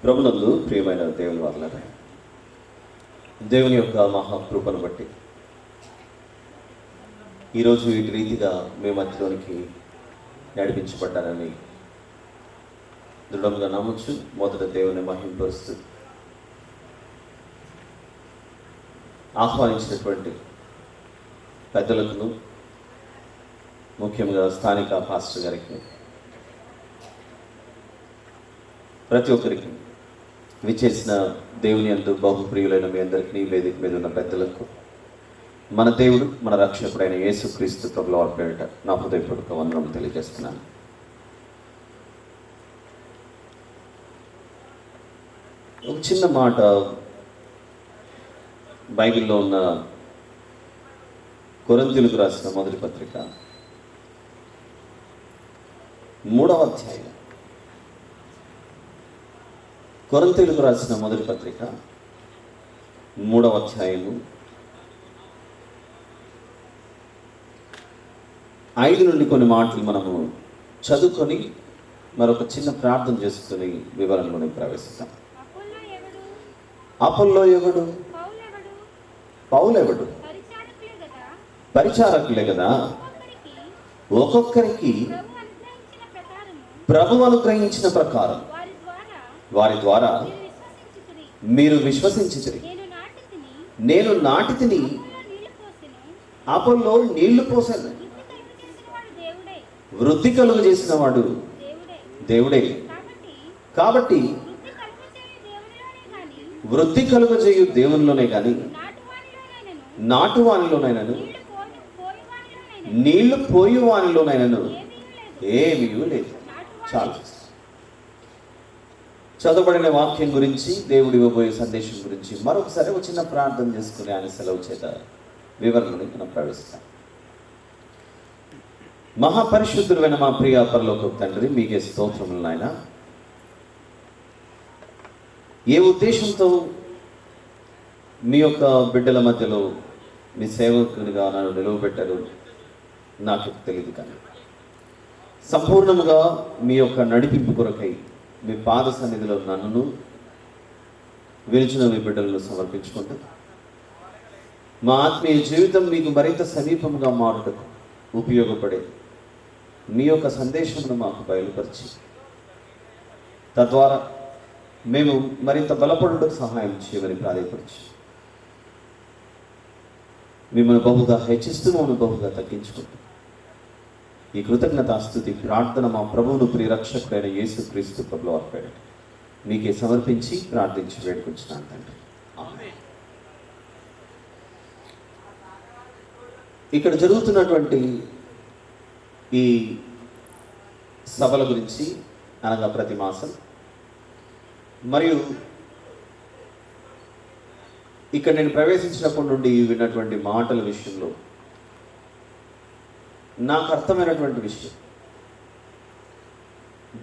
ప్రభునందు ప్రియమైన దేవుని వారలారా, దేవుని యొక్క మహాకృపను బట్టి ఈరోజు ఈ రీతిగా మీ మధ్యలోనికి నడిపించబడ్డానని దృఢంగా నమ్మచ్చు. మొదట దేవుని మహింపరుస్తూ ఆహ్వానించినటువంటి పెద్దలకు, ముఖ్యంగా స్థానిక పాస్టర్ గారికి, ప్రతి ఒక్కరికి, విచ్చేసిన దేవుని యందు బహుప్రియులైన మీ అందరికీ, వేదిక మీద ఉన్న పెద్దలకు, మన దేవుడు మన రక్షకుడైన యేసుక్రీస్తు ప్రభుల వారి పేరిట నా హృదయపూర్వక వందనం తెలియజేస్తున్నాను. ఒక చిన్న మాట బైబిల్లో ఉన్న కొరింథీయులకు రాసిన మొదటి పత్రిక 3వ అధ్యాయం. కొరింథీయులకు రాసిన మొదటి పత్రిక 3వ అధ్యాయము 5 నుండి కొన్ని మాటలు మనము చదువుకొని మరొక చిన్న ప్రార్థన చేసుకుని వివరణలోనే ప్రవేశిస్తాం. అపోల్లో ఎవడు? పౌలు ఎవడు? పరిచారకులే కదా. ఒక్కొక్కరికి ప్రభు అనుగ్రహించిన ప్రకారం వారి ద్వారా మీరు విశ్వసించితిరి. నేను నాటితిని, అపోల్లో నీళ్లు పోసాను. వృద్ధి కలుగు చేసిన వాడు దేవుడే. కాబట్టి వృద్ధి కలుగజేయు దేవునిలోనే కానీ నాటు వానిలోనైనాను నీళ్లు పోయి వానిలోనైనాను ఏమీ లేదు. చాలు. చదవబడిన వాక్యం గురించి, దేవుడు ఇవ్వబోయే సందేశం గురించి మరొకసారి ఒక చిన్న ప్రార్థన చేసుకుని ఆయన సెలవు చేత వివరణని మనం ప్రవేశిస్తాం. మహాపరిశుద్ధుడైన మా ప్రియ పరలోకపు తండ్రి, మీకే స్తోత్రములు నాయన. ఏ ఉద్దేశంతో మీ యొక్క బిడ్డల మధ్యలో మీ సేవకునిగా నన్ను నిలువబెట్టారు నాకు తెలియదు, కానీ సంపూర్ణముగా మీ యొక్క నడిపింపు కొరకై మీ పాద సన్నిధిలో నన్ను విరిచిన మీ బిడ్డలను సమర్పించుకుంటూ మా ఆత్మీయ జీవితం మీకు మరింత సమీపంగా మారుటకు ఉపయోగపడే మీ యొక్క సందేశమును మాకు బయలుపరిచి తద్వారా మేము మరింత బలపడుటకు సహాయం చేయమని ప్రాధాయపరిచి మిమ్మల్ని బహుగా హెచ్చిస్తూ మమ్మల్ని బహుగా తగ్గించుకుంటూ ఈ కృతజ్ఞతాస్తుతి ప్రార్థన మా ప్రభువును ప్రియరక్షకుడైన యేసుక్రీస్తు ప్రభుల వారి పేరిట మీకే సమర్పించి ప్రార్థించి వేడుకొంచున్నాను తండ్రి. ఆమేన్. ఇక్కడ జరుగుతున్నటువంటి ఈ సభల గురించి, అనగా ప్రతి మాసం, మరియు ఇక్కడ నేను ప్రవేశించినప్పటి నుండి విన్నటువంటి మాటల విషయంలో నాకు అర్థమైనటువంటి విషయం,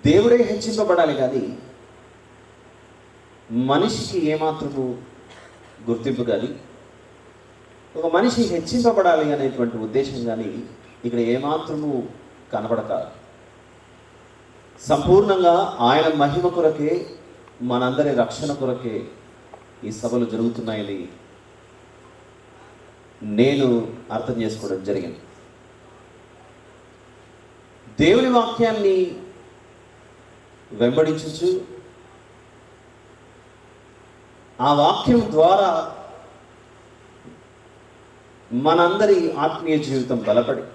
దేవుడే హెచ్చింపబడాలి కానీ మనిషికి ఏమాత్రము గుర్తింపు కానీ, ఒక మనిషి హెచ్చింపబడాలి అనేటువంటి ఉద్దేశం కానీ ఇక్కడ ఏమాత్రము కనబడక, సంపూర్ణంగా ఆయన మహిమ కొరకే, మనందరి రక్షణ కొరకే ఈ సభలు జరుగుతున్నాయని నేను అర్థం చేసుకోవడం జరిగింది. దేవుని వాక్యాన్ని వెంబడించు, ఆ వాక్యం ద్వారా మనందరి ఆత్మీయ జీవితం బలపడి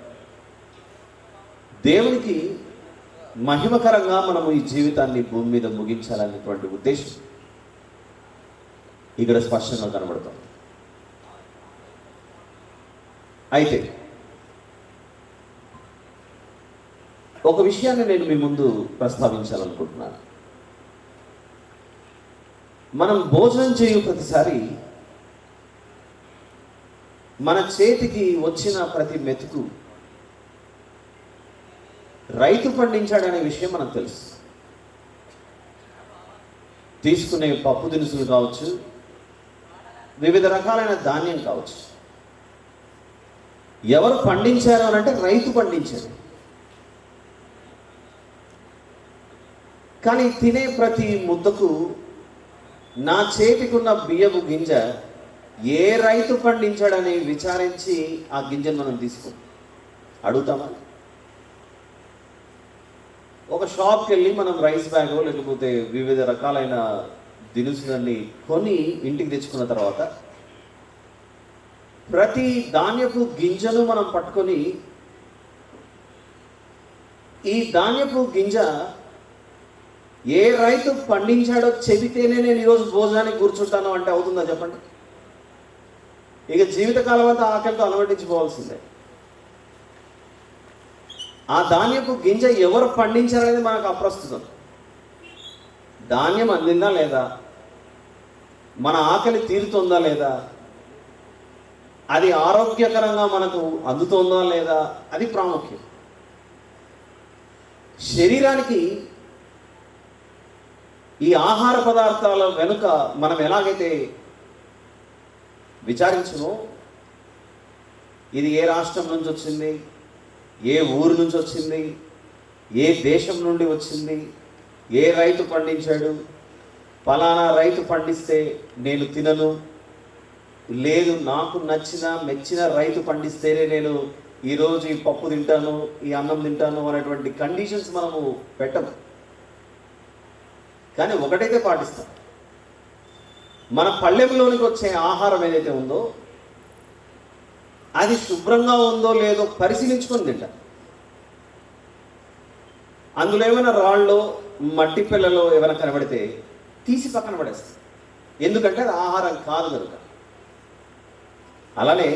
దేవునికి మహిమకరంగా మనము ఈ జీవితాన్ని భూమి మీద ముగించాలనేటువంటి ఉద్దేశం ఇక్కడ స్పష్టంగా కనబడుతుంది. అయితే ఒక విషయాన్ని నేను మీ ముందు ప్రస్తావించాలనుకుంటున్నాను. మనం భోజనం చేయు ప్రతిసారి మన చేతికి వచ్చిన ప్రతి మెతుకు రైతు పండించాడనే విషయం మనకు తెలుసు. తీసుకునే పప్పు దినుసులు కావచ్చు, వివిధ రకాలైన ధాన్యం కావచ్చు, ఎవరు పండించారు అని అంటే రైతు పండించారు. కానీ తినే ప్రతి ముద్దకు నా చేతికున్న బియ్యపు గింజ ఏ రైతు పండించాడని విచారించి ఆ గింజను మనం తీసుకుంటాం. అడుగుతామా? ఒక షాప్కి వెళ్ళి మనం రైస్ బ్యాగో లేకపోతే వివిధ రకాలైన దినుసులన్నీ కొని ఇంటికి తెచ్చుకున్న తర్వాత ప్రతి ధాన్యపు గింజను మనం పట్టుకొని ఈ ధాన్యపు గింజ ఏ రైతు పండించాడో చెబితేనే నేను ఈరోజు భోజనానికి కూర్చుంటాను అంటే అవుతుందా చెప్పండి? ఇక జీవితకాలం అంతా ఆకలితో అలవడించుకోవాల్సిందే. ఆ ధాన్యపు గింజ ఎవరు పండించారనేది మనకు అప్రస్తుతం. ధాన్యం అందిందా లేదా, మన ఆకలి తీరుతుందా లేదా, అది ఆరోగ్యకరంగా మనకు అందుతుందా లేదా, అది ప్రాముఖ్యం. శరీరానికి ఈ ఆహార పదార్థాల వెనుక మనం ఎలాగైతే విచారించునో, ఇది ఏ రాష్ట్రం నుంచి వచ్చింది, ఏ ఊరు నుంచి వచ్చింది, ఏ దేశం నుండి వచ్చింది, ఏ రైతు పండించాడు, ఫలానా రైతు పండిస్తే నేను తినను, లేదు నాకు నచ్చిన మెచ్చిన రైతు పండిస్తేనే నేను ఈరోజు ఈ పప్పు తింటాను, ఈ అన్నం తింటాను అనేటువంటి కండిషన్స్ మనము పెట్టము. కానీ ఒకటైతే పాటిస్తాం, మన పళ్ళెంలోనికి వచ్చే ఆహారం ఏదైతే ఉందో అది శుభ్రంగా ఉందో లేదో పరిశీలించుకొని తింటాం. అందులో ఏమైనా రాళ్ళలో మట్టి పిల్లలో ఏమైనా కనబడితే తీసి పక్కన పడేస్తాం, ఎందుకంటే అది ఆహారం కాదు కనుక. అలానే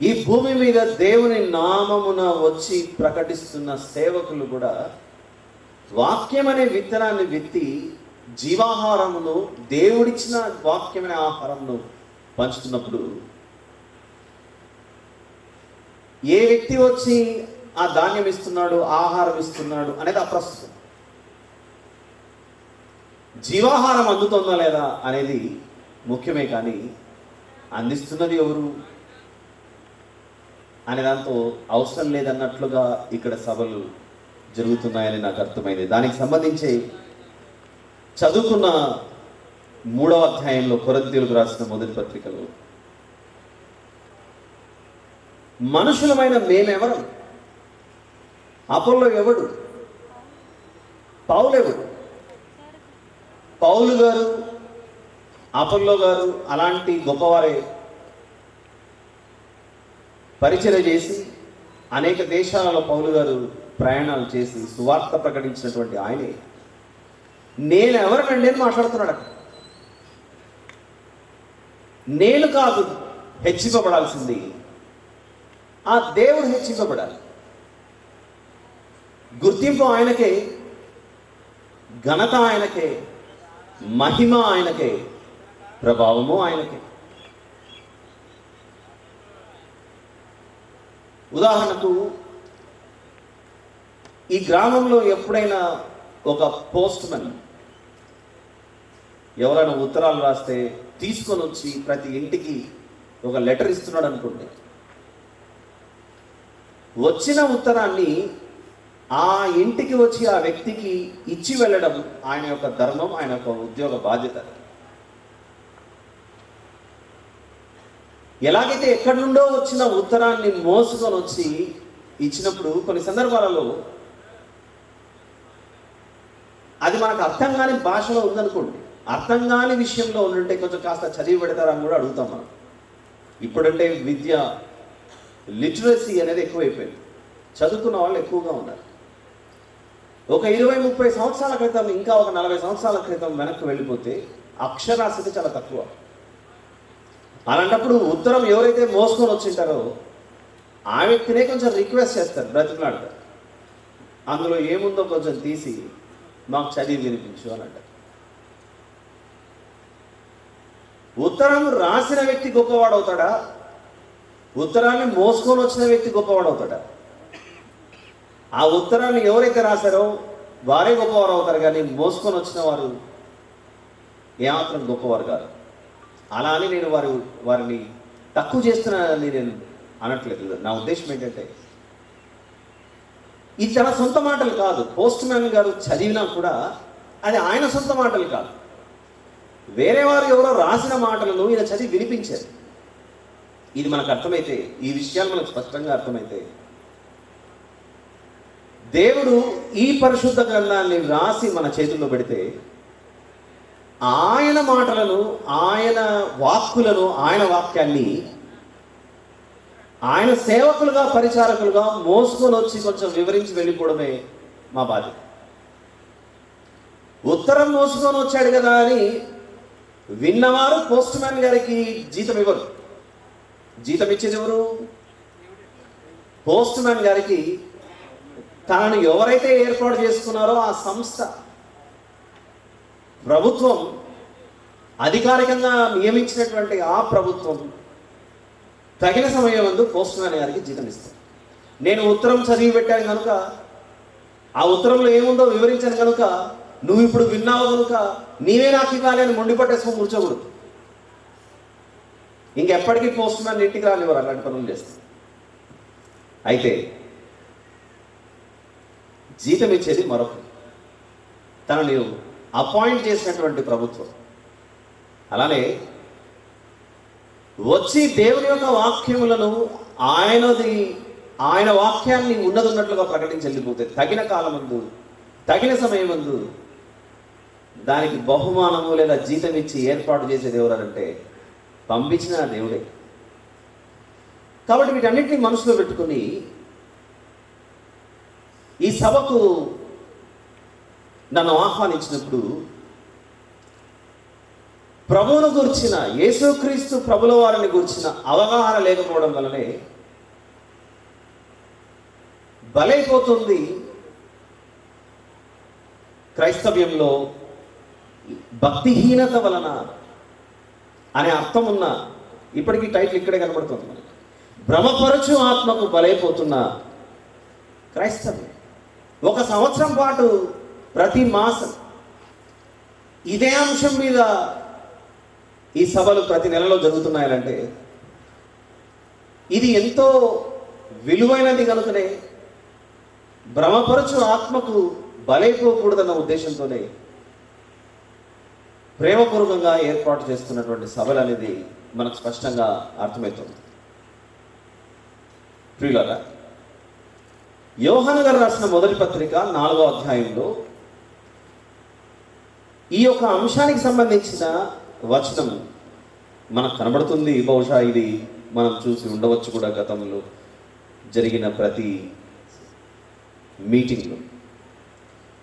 ఈ భూమి మీద దేవుని నామమున వచ్చి ప్రకటిస్తున్న సేవకులు కూడా వాక్యం అనే విత్తనాన్ని విత్తి జీవాహారమును, దేవుడిచ్చిన వాక్యమైన ఆహారమును పంచుతున్నప్పుడు ఏ వ్యక్తి వచ్చి ఆ ధాన్యం ఇస్తున్నాడు, ఆహారం ఇస్తున్నాడు అనేది అప్రస్తుతం. జీవాహారం అందుతుందా లేదా అనేది ముఖ్యమే, కానీ అందిస్తున్నది ఎవరు అనే దాంతో అవసరం లేదన్నట్లుగా ఇక్కడ సభలు జరుగుతున్నాయని నాకు అర్థమైంది. దానికి సంబంధించి చదువుకున్న 3వ అధ్యాయంలో కొరింథీయులకు రాసిన మొదటి పత్రికలో మనుషులమైన మేమెవరం, అపోల్లో ఎవడు, పౌలు ఎవడు? పౌలు గారు, అపోల్లో గారు అలాంటి గొప్పవారే పరిచయం చేసి అనేక దేశాలలో పౌలు గారు ప్రయాణాలు చేసి సువార్త ప్రకటించినటువంటి ఆయనే నేను ఎవరినండి అని మాట్లాడుతున్నాడు. నేను కాదు హెచ్చింపబడాల్సింది, ఆ దేవుడు హెచ్చింపబడాలి. గుర్తింపు ఆయనకే, ఘనత ఆయనకే, మహిమ ఆయనకే, ప్రభావము ఆయనకే. ఉదాహరణకు ఈ గ్రామంలో ఎప్పుడైనా ఒక పోస్ట్మెన్ ఎవరైనా ఉత్తరాలు రాస్తే తీసుకొని వచ్చి ప్రతి ఇంటికి ఒక లెటర్ ఇస్తున్నాడు అనుకోండి, వచ్చిన ఉత్తరాన్ని ఆ ఇంటికి వచ్చి ఆ వ్యక్తికి ఇచ్చి వెళ్ళడం ఆయన యొక్క ధర్మం, ఆయన యొక్క ఉద్యోగ బాధ్యత. ఎలాగైతే ఎక్కడి నుండో వచ్చిన ఉత్తరాన్ని మోసుకొని వచ్చి ఇచ్చినప్పుడు కొన్ని సందర్భాలలో అది మనకు అర్థం కాని భాషలో ఉందనుకోండి, అర్థం కాని విషయంలో ఉంటే కొంచెం కాస్త చదివి పెడతారని కూడా అడుగుతాం మనం. ఇప్పుడంటే విద్య లిటరసీ అనేది ఎక్కువైపోయింది, చదువుకున్న వాళ్ళు ఎక్కువగా ఉన్నారు. ఒక 20-30 సంవత్సరాల క్రితం, ఇంకా ఒక 40 సంవత్సరాల క్రితం వెనక్కి వెళ్ళిపోతే అక్షరాస్యత చాలా తక్కువ. అలాంటప్పుడు ఉత్తరం ఎవరైతే మోసుకొని వచ్చింటారో ఆ వ్యక్తినే కొంచెం రిక్వెస్ట్ చేస్తారు, బ్రతిమలాడతారు, అందులో ఏముందో కొంచెం తీసి మాకు చదివి వినిపించు అని అంటారు. ఉత్తరం రాసిన వ్యక్తి గొప్పవాడవుతాడా, ఉత్తరాన్ని మోసుకొని వచ్చిన వ్యక్తి గొప్పవాడవుతాడా? ఆ ఉత్తరాన్ని ఎవరైతే రాశారో వారే గొప్పవారు అవుతారు, కానీ మోసుకొని వచ్చిన వారు ఏమాత్రం గొప్పవారు కాదు. అలా అని నేను వారిని తక్కువ చేస్తున్నానని నేను అనట్లేదు. నా ఉద్దేశం ఏంటంటే ఇది తన సొంత మాటలు కాదు. పోస్ట్ మ్యాన్ గారు చదివినా కూడా అది ఆయన సొంత మాటలు కాదు, వేరే వారు ఎవరో రాసిన మాటలను ఈయన చదివి వినిపించారు. ఇది మనకు అర్థమైతే, ఈ విషయాలు మనకు స్పష్టంగా అర్థమైతే, దేవుడు ఈ పరిశుద్ధ గ్రంథాన్ని రాసి మన చేతుల్లో పెడితే ఆయన మాటలను, ఆయన వాక్కులను, ఆయన వాక్యాన్ని ఆయన సేవకులుగా, పరిచారకులుగా మోసుకొని వచ్చి కొంచెం వివరించి వెళ్ళిపోవడమే మా బాధ్యత. ఉత్తరం మోసుకొని వచ్చాడు కదా అని విన్నవారు పోస్ట్ మ్యాన్ గారికి జీతం ఇవ్వరు. జీతం ఇచ్చేది ఎవరు? పోస్ట్ మ్యాన్ గారికి తనను ఎవరైతే ఏర్పాటు చేసుకున్నారో ఆ సంస్థ, ప్రభుత్వం, అధికారికంగా నియమించినటువంటి ఆ ప్రభుత్వం తగిన సమయం ముందు పోస్ట్ మ్యాన్ గారికి జీతం ఇస్తారు. నేను ఉత్తరం చదివి పెట్టాను కనుక, ఆ ఉత్తరంలో ఏముందో వివరించాను కనుక, నువ్వు ఇప్పుడు విన్నావు కనుక నీవే నాకు ఇవ్వాలి అని మొండి పట్టేసుకొని కూర్చోకూడదు. ఇంకెప్పటికీ పోస్ట్ మ్యాన్ ఇంటికి రానివ్వరు అలాంటి పనులు చేస్తారు. అయితే జీతం ఇచ్చేది మరొకరు, తనని అపాయింట్ చేసినటువంటి ప్రభుత్వం. అలానే వచ్చి దేవుని యొక్క వాక్యములను ఆయన వాక్యాన్ని ఉన్నది ఉన్నట్లుగా ప్రకటించి వెళ్ళిపోతే తగిన కాలమందు, తగిన సమయం ముందు దానికి బహుమానము లేదా జీతం ఇచ్చి ఏర్పాటు చేసేది ఎవరంటే పంపించిన దేవుడే. కాబట్టి వీటన్నిటిని మనసులో పెట్టుకుని ఈ సభకు నన్ను ఆహ్వానించినప్పుడు ప్రభువును గురించిన, యేసుక్రీస్తు ప్రభుల వారిని గురించిన అవగాహన లేకపోవడం వల్లనే బలైపోతుంది క్రైస్తవ్యంలో భక్తిహీనత వలన అనే అర్థం ఉన్న, ఇప్పటికీ టైటిల్ ఇక్కడే కనబడుతుంది మనకి, భ్రమపరచు ఆత్మకు బలైపోతున్న క్రైస్తవ్యం. 1 సంవత్సరం పాటు ప్రతి మాసం ఇదే అంశం మీద ఈ సభలు ప్రతి నెలలో జరుగుతున్నాయంటే ఇది ఎంతో విలువైనది కనుకనే, భ్రమపరచు ఆత్మకు బలైపోకూడదన్న ఉద్దేశంతోనే ప్రేమపూర్వకంగా ఏర్పాటు చేస్తున్నటువంటి సభలు అనేది మనకు స్పష్టంగా అర్థమవుతుంది. ప్రియులారా, యోహాను గారు రాసిన మొదటి పత్రిక 4వ అధ్యాయంలో ఈ యొక్క అంశానికి సంబంధించిన వచనం మనకు కనబడుతుంది. బహుశా ఇది మనం చూసి ఉండవచ్చు కూడా గతంలో జరిగిన ప్రతి మీటింగ్లో.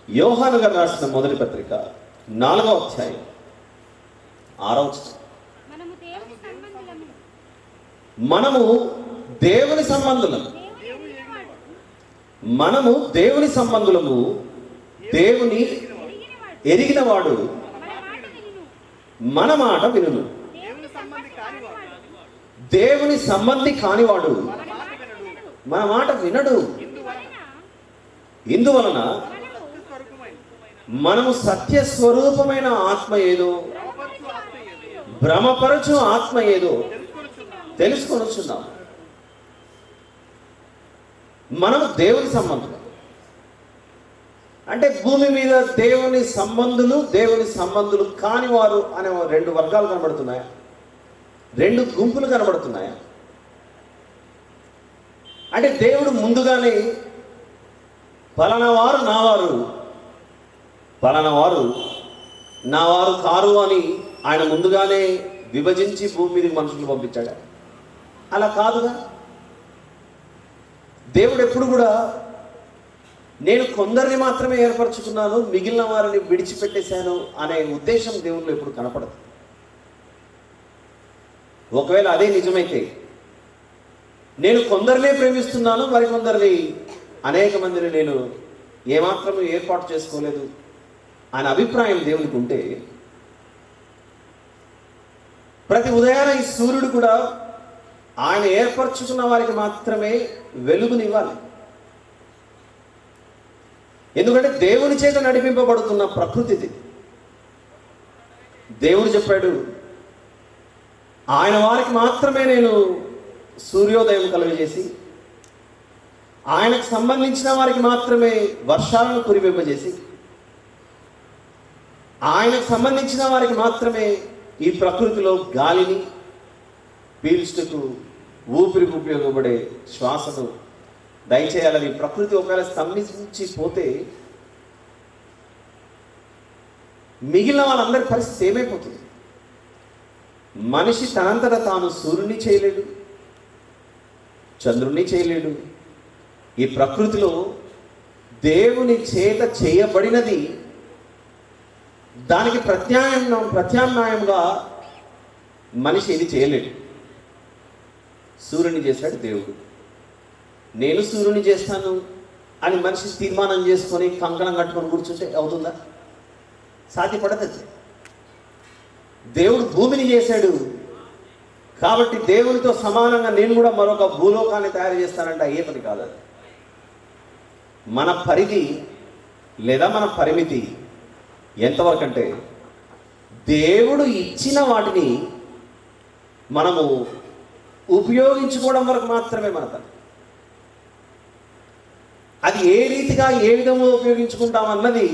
యోహాను గారు రాసిన మొదటి పత్రిక 4వ అధ్యాయం 6వ వచనం, మనము దేవుని సంబంధులము, మనము దేవుని సంబంధులము, దేవుని ఎరిగినవాడు మన మాట వినును. దేవుని సంబంధి కానివాడు మన మాట వినడు. ఇందువలన మనము సత్య స్వరూపమైన ఆత్మ ఏదో, భ్రమపరచు ఆత్మ ఏదో తెలుసుకొనుచున్నాం. మనము దేవుని సంబంధులు అంటే భూమి మీద దేవుని సంబంధులు, దేవుని సంబంధులు కాని వారు అనే 2 వర్గాలు కనబడుతున్నాయా? 2 గుంపులు కనబడుతున్నాయా? అంటే దేవుడు ముందుగానే పలానా వారు నా వారు, పలానా వారు నా వారు కారు అని ఆయన ముందుగానే విభజించి భూమి మీదకి మనుషులు పంపించాడు? అలా కాదుగా. దేవుడు ఎప్పుడు కూడా నేను కొందరిని మాత్రమే ఏర్పరచుకున్నాను, మిగిలిన వారిని విడిచిపెట్టేశాను అనే ఉద్దేశం దేవుళ్ళు ఎప్పుడు కనపడదు. ఒకవేళ అదే నిజమైతే నేను కొందరినే ప్రేమిస్తున్నాను, మరికొందరిని, అనేక మందిని నేను ఏమాత్రం ఏర్పాటు చేసుకోలేదు అనే అభిప్రాయం దేవునికి ఉంటే, ప్రతి ఉదయాన ఈ సూర్యుడు కూడా ఆయన ఏర్పరచుకున్న వారికి మాత్రమే వెలుగునివ్వాలి. ఎందుకంటే దేవుని చేత నడిపింపబడుతున్న ప్రకృతిది. దేవుడు చెప్పాడు, ఆయన వారికి మాత్రమే నేను సూర్యోదయం కలుగజేసి, ఆయనకు సంబంధించిన వారికి మాత్రమే వర్షాలను కురిపింపజేసి, ఆయనకు సంబంధించిన వారికి మాత్రమే ఈ ప్రకృతిలో గాలిని పీల్చుటకు, ఊపిరికి ఉపయోగపడే శ్వాసను దయచేయాలని ప్రకృతి ఒకవేళ స్తంభించి పోతే మిగిలిన వాళ్ళందరి పరిస్థితి ఏమైపోతుంది? మనిషి తనంతట తాను సూర్యుని చేయలేడు, చంద్రుణ్ణి చేయలేడు. ఈ ప్రకృతిలో దేవుని చేత చేయబడినది దానికి ప్రత్యామ్నాయంగా మనిషి ఏది చేయలేడు. సూర్యుని చేశాడు దేవుడు. నేను సూర్యుని చేస్తాను అని మనిషి తీర్మానం చేసుకొని కంకణం కట్టుకొని కూర్చుంటే అవుతుందా? సాధ్యపడదు. దేవుడు భూమిని చేశాడు కాబట్టి దేవునితో సమానంగా నేను కూడా మరొక భూలోకాన్ని తయారు చేస్తానంటే అయ్యే పని కాదు. అది మన పరిధి లేదా మన పరిమితి ఎంతవరకు అంటే దేవుడు ఇచ్చిన వాటిని మనము ఉపయోగించుకోవడం వరకు మాత్రమే మన పని. అది ఏ రీతిగా ఏ విధంగా ఉపయోగించుకుంటామన్నది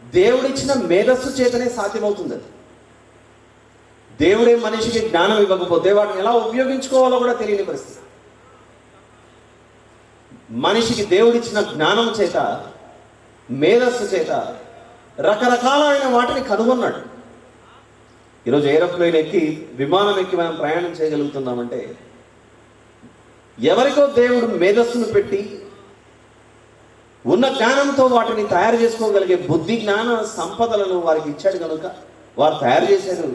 దేవుడిచ్చిన మేధస్సు చేతనే సాధ్యమవుతుంది. అది దేవుడే మనిషికి జ్ఞానం ఇవ్వకపోతే వాటిని ఎలా ఉపయోగించుకోవాలో కూడా తెలియని పరిస్థితి. మనిషికి దేవుడిచ్చిన జ్ఞానం చేత, మేధస్సు చేత రకరకాలైన వాటిని కనుగొన్నాడు. ఈరోజు ఏరోప్లేన్ ఎక్కి, విమానం ఎక్కి మనం ప్రయాణం చేయగలుగుతున్నామంటే ఎవరికో దేవుడు మేధస్సును పెట్టి ఉన్న జ్ఞానంతో వాటిని తయారు చేసుకోగలిగే బుద్ధి, జ్ఞాన సంపదలను వారికి ఇచ్చాడు కనుక వారు తయారు చేశారు.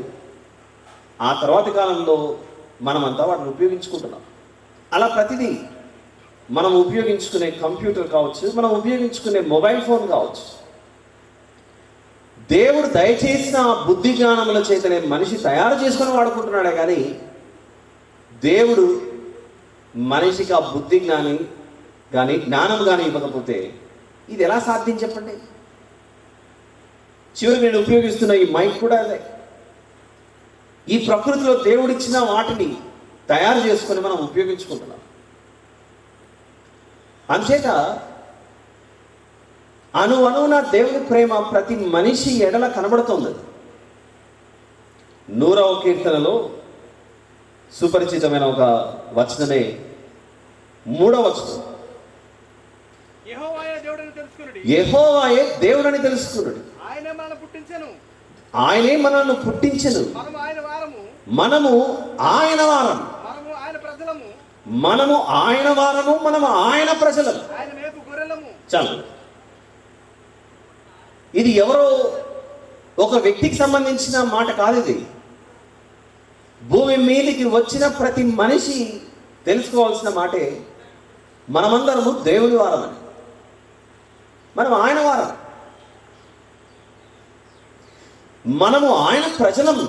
ఆ తర్వాతి కాలంలో మనమంతా వాటిని ఉపయోగించుకుంటున్నాం. అలా ప్రతిదీ మనం ఉపయోగించుకునే కంప్యూటర్ కావచ్చు, మనం ఉపయోగించుకునే మొబైల్ ఫోన్ కావచ్చు, దేవుడు దయచేసిన ఆ బుద్ధి జ్ఞానముల చేతనే మనిషి తయారు చేసుకొని వాడుకుంటున్నాడే కానీ దేవుడు మనిషికి ఆ బుద్ధి జ్ఞానం కానీ ఇవ్వకపోతే ఇది ఎలా సాధ్యం చెప్పండి? చివరికి నేను ఉపయోగిస్తున్న ఈ మైక్ కూడా అదే. ఈ ప్రకృతిలో దేవుడిచ్చిన వాటిని తయారు చేసుకొని మనం ఉపయోగించుకుంటున్నాం. అంచేత అణువణువున దేవుని ప్రేమ ప్రతి మనిషి ఎడల కనబడుతోంది. 100వ కీర్తనలో సుపరిచితమైన ఒక వచనమే 3వ వచనం. యెహోవాయే దేవుడని తెలుసుకున్నాడు. ఆయనే మనల్ని పుట్టించెను. మనము ఆయన వారం. మనము ఆయన వారము. మనము ఆయన ప్రజలము. చాలు. ఇది ఎవరో ఒక వ్యక్తికి సంబంధించిన మాట కాదు. ఇది భూమి మీదికి వచ్చిన ప్రతి మనిషి తెలుసుకోవాల్సిన మాటే. మనమందరము దేవుని వారమని, మనం ఆయన వారం, మనము ఆయన ప్రజలము,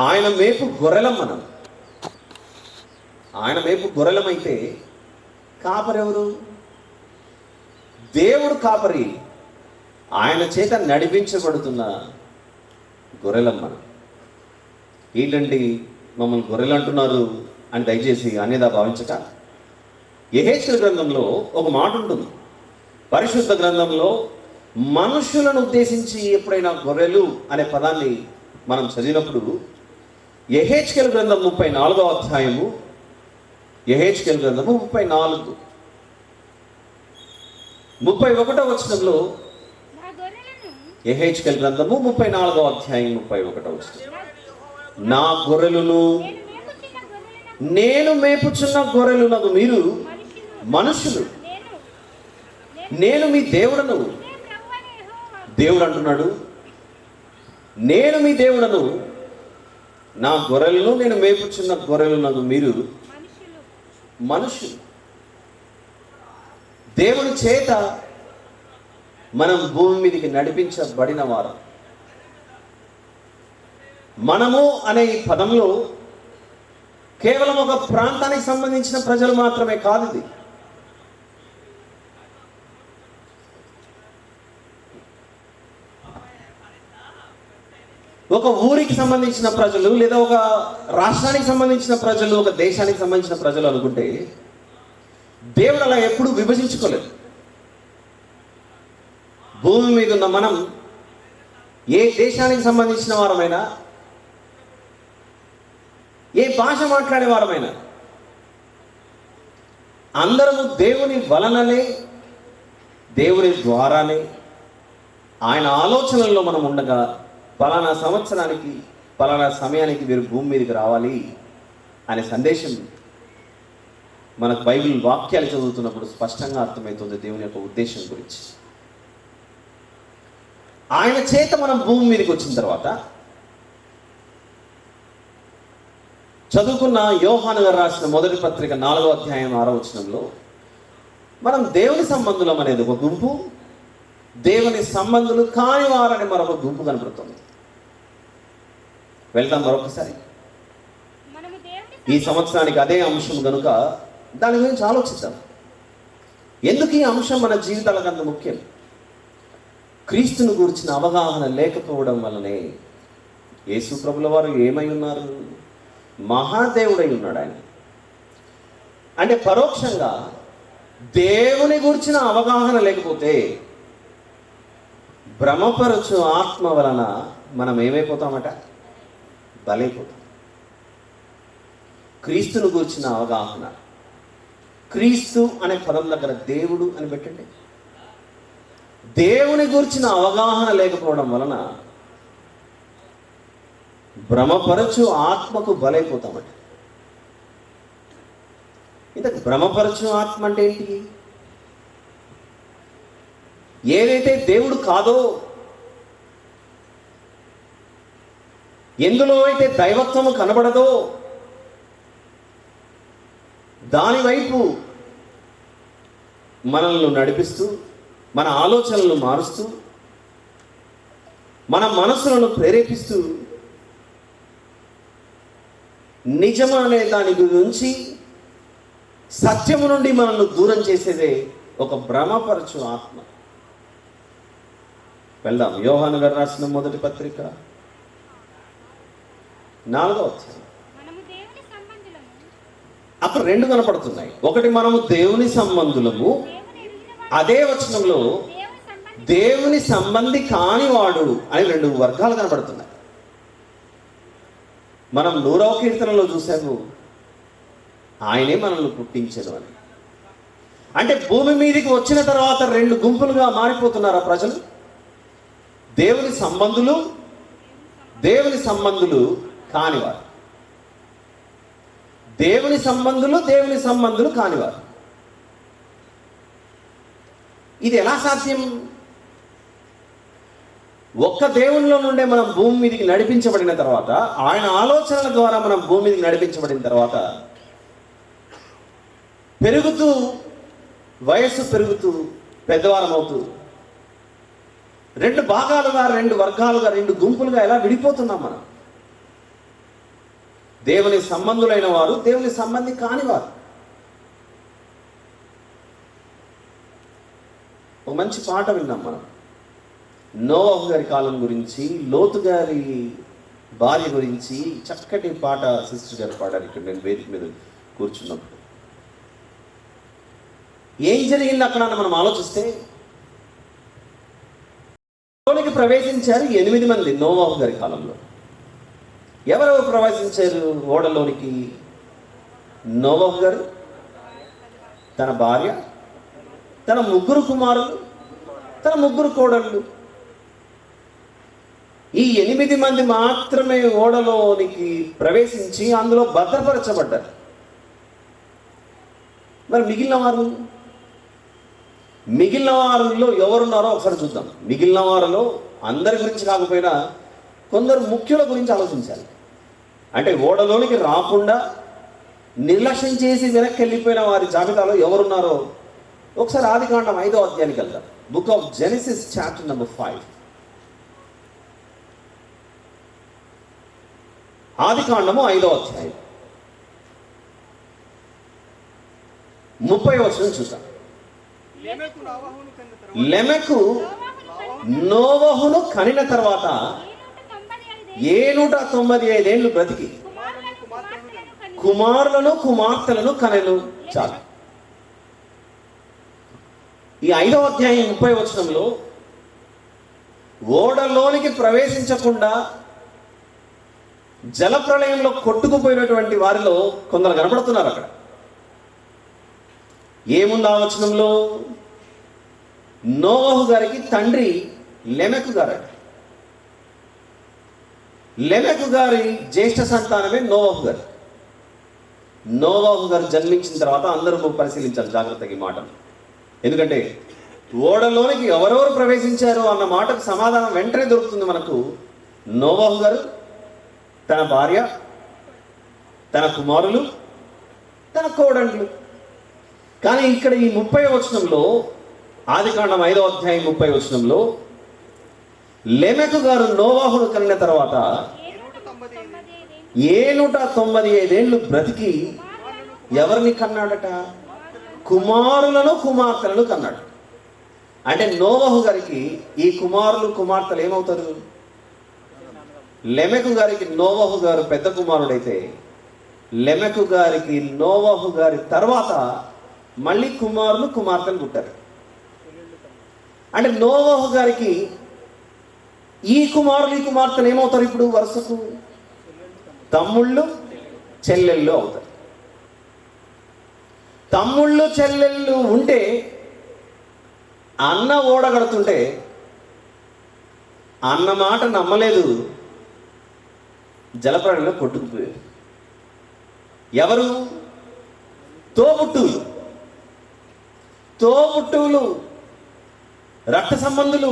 ఆయన మేపు గొర్రెలం. మనం ఆయన మేపు గొర్రెలమైతే కాపరెవరు? దేవుడు కాపరి. ఆయన చేత నడిపించబడుతున్న గొర్రెలం మనం. ఏంటండి మమ్మల్ని గొర్రెలు అంటున్నారు అని దయచేసి అనేదా భావించక, యెహెజ్కేలు గ్రంథంలో ఒక మాట ఉంటుంది. పరిశుద్ధ గ్రంథంలో మనుషులను ఉద్దేశించి ఎప్పుడైనా గొర్రెలు అనే పదాన్ని మనం చదివినప్పుడు యెహెజ్కేలు గ్రంథం 34వ అధ్యాయము, యెహెజ్కేలు గ్రంథము 34 31వ వచనంలో, యెహెజ్కేలు గ్రంథము 34వ అధ్యాయం 31వ వచనం, నా గొర్రెలను నేను మేపుచున్న గొర్రెలునకు మీరు మనుషులు, నేను మీ దేవుడను. దేవుడు అంటున్నాడు, నేను మీ దేవుడను, నా గొర్రెలను నేను మేపుచున్న గొర్రెలునకు మీరు మనుషులు. దేవుని చేత మనం భూమి మీదకి నడిపించబడిన వారు. మనము అనే ఈ పదంలో కేవలం ఒక ప్రాంతానికి సంబంధించిన ప్రజలు మాత్రమే కాదు. ఇది ఒక ఊరికి సంబంధించిన ప్రజలు, లేదా ఒక రాష్ట్రానికి సంబంధించిన ప్రజలు, ఒక దేశానికి సంబంధించిన ప్రజలు అనుకుంటే దేవుడు అలా ఎప్పుడు విభజించుకోలేదు. భూమి మీద ఉన్న మనం ఏ దేశానికి సంబంధించిన వారమైనా, ఏ భాష మాట్లాడే వారమైనా అందరము దేవుని వలననే, దేవుని ద్వారానే, ఆయన ఆలోచనల్లో మనం ఉండగా పలానా సంవత్సరానికి పలానా సమయానికి మీరు భూమి మీదకి రావాలి అనే సందేశం మనకు బైబిల్ వాక్యాలు చదువుతున్నప్పుడు స్పష్టంగా అర్థమవుతుంది దేవుని యొక్క ఉద్దేశం గురించి. ఆయన చేత మనం భూమి మీదకి వచ్చిన తర్వాత చదువుకున్న యోహాను గారు రాసిన మొదటి పత్రిక 4వ అధ్యాయం 6వ వచనంలో మనం దేవుని సంబంధులం అనేది ఒక గుంపు, దేవుని సంబంధులు కాని వారని మరొక గుంపు కనపడుతుంది. వెళ్తాం మరొకసారి. ఈ సంవత్సరానికి అదే అంశం కనుక దాని గురించి ఆలోచిద్దాం. ఎందుకు ఈ అంశం మన జీవితాలకు అంత ముఖ్యం? క్రీస్తును గురించిన అవగాహన లేకపోవడం వల్లనే. యేసు ప్రభుల వారు ఏమై ఉన్నారు? మహాదేవుడై ఉన్నాడు ఆయన. అంటే పరోక్షంగా దేవుని గురించిన అవగాహన లేకపోతే భ్రమపరచు ఆత్మ వలన మనం ఏమైపోతామట? బలైపోతాం. క్రీస్తును గురించిన అవగాహన, క్రీస్తు అనే పదం దగ్గర దేవుడు అని పెట్టండి. దేవుని గురించిన అవగాహన లేకపోవడం వలన భ్రమపరచు ఆత్మకు బలైపోతామట. ఇంతకు భ్రమపరచు ఆత్మ అంటే ఏంటి? ఏదైతే దేవుడు కాదో, ఎందులో అయితే దైవత్వము కనబడదో దాని వైపు మనల్ని నడిపిస్తూ, మన ఆలోచనలను మారుస్తూ, మన మనసులను ప్రేరేపిస్తూ, నిజము అనే దాని గురించి, సత్యము నుండి మనల్ని దూరం చేసేదే ఒక భ్రమపరచు ఆత్మ. వెళ్దాం. యోహాను గారు రాసిన మొదటి పత్రిక 4వ అధ్యాయం. అక్కడ 2 కనపడుతున్నాయి. ఒకటి మనము దేవుని సంబంధులము, అదే వచనంలో దేవుని సంబంధి కానివాడు అని 2 వర్గాలు కనపడుతున్నాయి. మనం 100వ కీర్తనలో చూసాము, ఆయనే మనల్ని పుట్టించను అని. అంటే భూమి మీదకి వచ్చిన తర్వాత 2 గుంపులుగా మారిపోతున్నారా ప్రజలు? దేవుని సంబంధులు, దేవుని సంబంధులు కానివారు. దేవుని సంబంధులు, దేవుని సంబంధులు కానివారు. ఇది ఎలా సాధ్యం? ఒక్క దేవునిలో నుండే మనం భూమి మీదకి నడిపించబడిన తర్వాత, ఆయన ఆలోచనల ద్వారా మనం భూమి మీదకి నడిపించబడిన తర్వాత, పెరుగుతూ, వయస్సు పెరుగుతూ, పెద్దవారం అవుతూ 2 భాగాలుగా, 2 వర్గాలుగా, 2 గుంపులుగా ఎలా విడిపోతున్నాం మనం? దేవుని సంబంధులైన వారు, దేవుని సంబంధి కానివారు. ఒక మంచి పాట విన్నాం మనం. నోవహు గారి కాలం గురించి, లోతు గారి భార్య గురించి చక్కటి పాట సిస్టర్ గారు పాడారు. ఇక్కడ నేను వేదిక మీద కూర్చున్నప్పుడు ఏం జరిగింది అక్కడ మనం ఆలోచిస్తే, లోనికి ప్రవేశించారు 8 మంది నోవహు గారి కాలంలో. ఎవరెవరు ప్రవేశించారు ఓడలోనికి? నోవహు గారు, తన భార్య, తన 3 కుమారులు, తన 3 కోడళ్ళు. ఈ 8 మంది మాత్రమే ఓడలోనికి ప్రవేశించి అందులో భద్రపరచబడ్డారు. మరి మిగిలిన వారిలో ఎవరున్నారో ఒకసారి చూద్దాం. మిగిలిన వారిలో అందరి గురించి కాకపోయినా కొందరు ముఖ్యుల గురించి ఆలోచించాలి. అంటే ఓడలోనికి రాకుండా నిర్లక్ష్యం చేసి వెనక్కి వెళ్ళిపోయిన వారి జాబితాలో ఎవరున్నారో ఒకసారి ఆదికాండం 5వ అధ్యాయానికి వెళ్దాం. Book of Genesis chapter number 5. ఆదికాండము 5వ అధ్యాయం 30వ వచనం చూద్దాం. లెమెకు నోవహును కనిన తర్వాత 795 ఏళ్ళు బ్రతికి కుమారులను కుమార్తెలను కనెను. చాలు. ఈ 5వ అధ్యాయం 30వ వచనంలో ఓడలోనికి ప్రవేశించకుండా జలప్రళయంలో కొట్టుకుపోయినటువంటి వారిలో కొందరు కనబడుతున్నారు అక్కడ. ఏముంది ఆ వచనంలో? నోవహు గారికి తండ్రి లెమెకు గారు. లెమెకు గారి జ్యేష్ఠ సంతానమే నోవహు గారు. నోవహు గారు జన్మించిన తర్వాత అందరూ పరిశీలించాలి జాగ్రత్తగా ఈ మాటను. ఎందుకంటే ఓడలోనికి ఎవరెవరు ప్రవేశించారు అన్న మాటకు సమాధానం వెంటనే దొరుకుతుంది మనకు. నోవహు గారు, తన భార్య, తన కుమారులు, తన కోడండ్లు. కానీ ఇక్కడ ఈ 30వ వచనంలో, ఆదికాండం 5వ అధ్యాయం 30వ వచనంలో, లెమెకు గారు నోవహును కనిన తర్వాత 795 ఏళ్ళు బ్రతికి ఎవరిని కన్నాడట? కుమారులను కుమార్తెలను కన్నాడు. అంటే నోవహు గారికి ఈ కుమారులు కుమార్తెలు ఏమవుతారు? లెమెకు గారికి నోవహు గారు పెద్ద కుమారుడైతే, లెమెకు గారికి నోవహు గారి తర్వాత మళ్ళీ కుమారులు కుమార్తెలు పుట్టారు. అంటే నోవహు గారికి ఈ కుమారులు ఈ కుమార్తెలు ఏమవుతారు? ఇప్పుడు వరుసకు తమ్ముళ్ళు చెల్లెళ్ళు అవుతారు. తమ్ముళ్ళు చెల్లెళ్ళు ఉంటే అన్న ఓడగడుతుంటే అన్న మాట నమ్మలేదు, జలప్రళయంలో కొట్టుకుపోయారు. ఎవరు? తోబుట్టువులు. తోబుట్టువులు, రక్త సంబంధులు.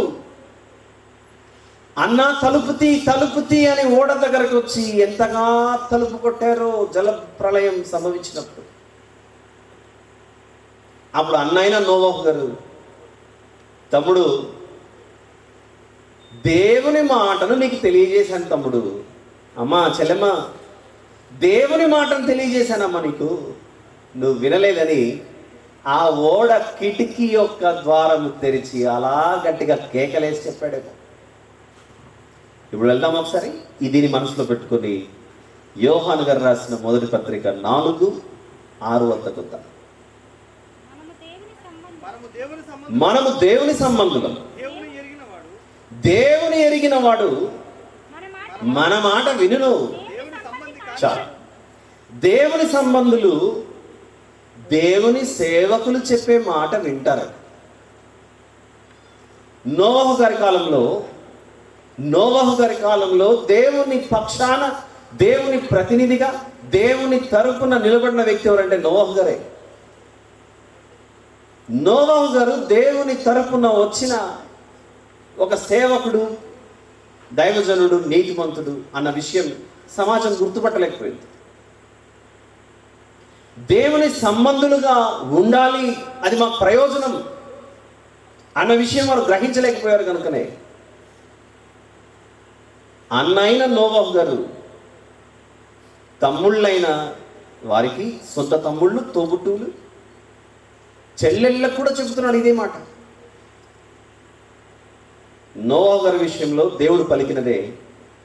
అన్న తలుపుతీ అని ఓడ దగ్గరకు వచ్చి ఎంతగా తలుపు కొట్టారో జల ప్రళయం సంభవించినప్పుడు. అప్పుడు అన్నైనా నోవహు గారు, తమ్ముడు దేవుని మాటను నీకు తెలియజేశాను తమ్ముడు. అమ్మా చెల్లెమ్మ, దేవుని మాటను తెలియజేశానమ్మా నీకు, నువ్వు వినలేదని ఆ ఓడ కిటికీ యొక్క ద్వారము తెరిచి అలా గట్టిగా కేకలేసి చెప్పాడేమో. ఇప్పుడు వెళ్దాం ఒకసారి. దీని మనసులో పెట్టుకొని యోహాను గారు రాసిన మొదటి పత్రిక 4:6 వద్దకు వద్దాం. మనము దేవుని సంబంధులం. దేవుని ఎరిగిన వాడు మన మాట వినును. చాలు. దేవుని సంబంధులు దేవుని సేవకులు చెప్పే మాట వింటారు. నోవహు గారి కాలంలో దేవుని పక్షాన, దేవుని ప్రతినిధిగా, దేవుని తరపున నిలబడిన వ్యక్తి ఎవరంటే నోవహు గారే. నోవహు గారు దేవుని తరపున వచ్చిన ఒక సేవకుడు, దైవజనుడు, నీతిమంతుడు అన్న విషయం సమాజం గుర్తుపట్టలేకపోయింది. దేవుని సంబంధులుగా ఉండాలి, అది మాకు ప్రయోజనం అన్న విషయం వారు గ్రహించలేకపోయారు. కనుకనే అన్నైన నోవహు గారు తమ్ముళ్ళైన వారికి, సొంత తమ్ముళ్ళు, తోబుట్టువులు, చెల్లెళ్ళకు కూడా చెబుతున్నాడు ఇదే మాట. నోవహు గారి విషయంలో దేవుడు పలికినదే,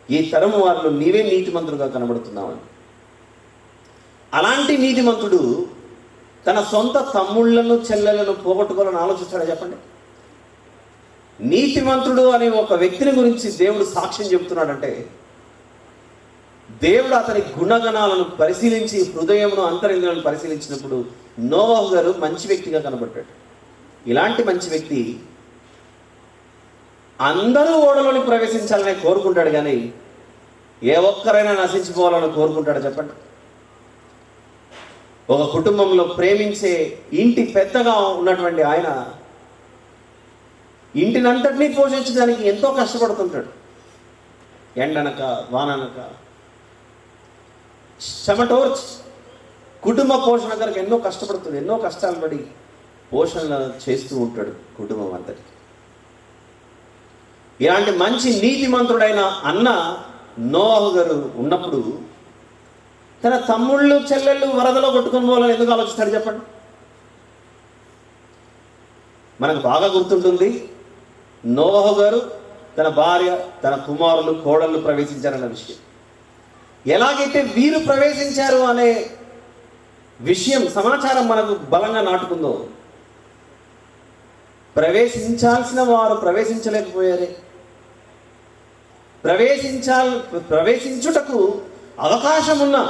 ఈ తరము వారిలో నీవే నీతిమంతుడుగా కనబడుతున్నావని. అలాంటి నీతిమంతుడు తన సొంత తమ్ముళ్లను చెల్లెలను పోగొట్టుకోవాలని ఆలోచిస్తాడా చెప్పండి? నీతిమంతుడు అనే ఒక వ్యక్తిని గురించి దేవుడు సాక్ష్యం చెబుతున్నాడంటే, దేవుడు అతని గుణగణాలను పరిశీలించి, హృదయమును అంతరంగాలను పరిశీలించినప్పుడు నోవహు గారు మంచి వ్యక్తిగా కనబడ్డాడు. ఇలాంటి మంచి వ్యక్తి అందరూ ఓడలోని ప్రవేశించాలని కోరుకుంటాడు, కానీ ఏ ఒక్కరైనా నశించిపోవాలని కోరుకుంటాడు చెప్పండి? ఒక కుటుంబంలో ప్రేమించే ఇంటి పెద్దగా ఉన్నటువంటి ఆయన ఇంటినంతటినీ పోషించడానికి ఎంతో కష్టపడుతుంటాడు. ఎండనక వాననక చెమటోర్చి కుటుంబ పోషణ కొరకు ఎన్నో కష్టపడుతుంది, ఎన్నో కష్టాలు పడి పోషణ చేస్తూ ఉంటాడు కుటుంబం అంతటికి. ఇలాంటి మంచి నీతిమంతుడైన అన్న నోవహు గారు ఉన్నప్పుడు తన తమ్ముళ్ళు చెల్లెళ్ళు వరదలో కొట్టుకొని పోవాలని ఎందుకు ఆలోచిస్తాడు చెప్పండి? మనకు బాగా గుర్తుంటుంది, నోవహు గారు తన భార్య, తన కుమారులు, కోడళ్ళు ప్రవేశించారన్న విషయం. ఎలాగైతే వీరు ప్రవేశించారు అనే విషయం, సమాచారం మనకు బలంగా నాటుకుందో, ప్రవేశించాల్సిన వారు ప్రవేశించలేకపోయారే. ప్రవేశించుటకు అవకాశం ఉన్నా,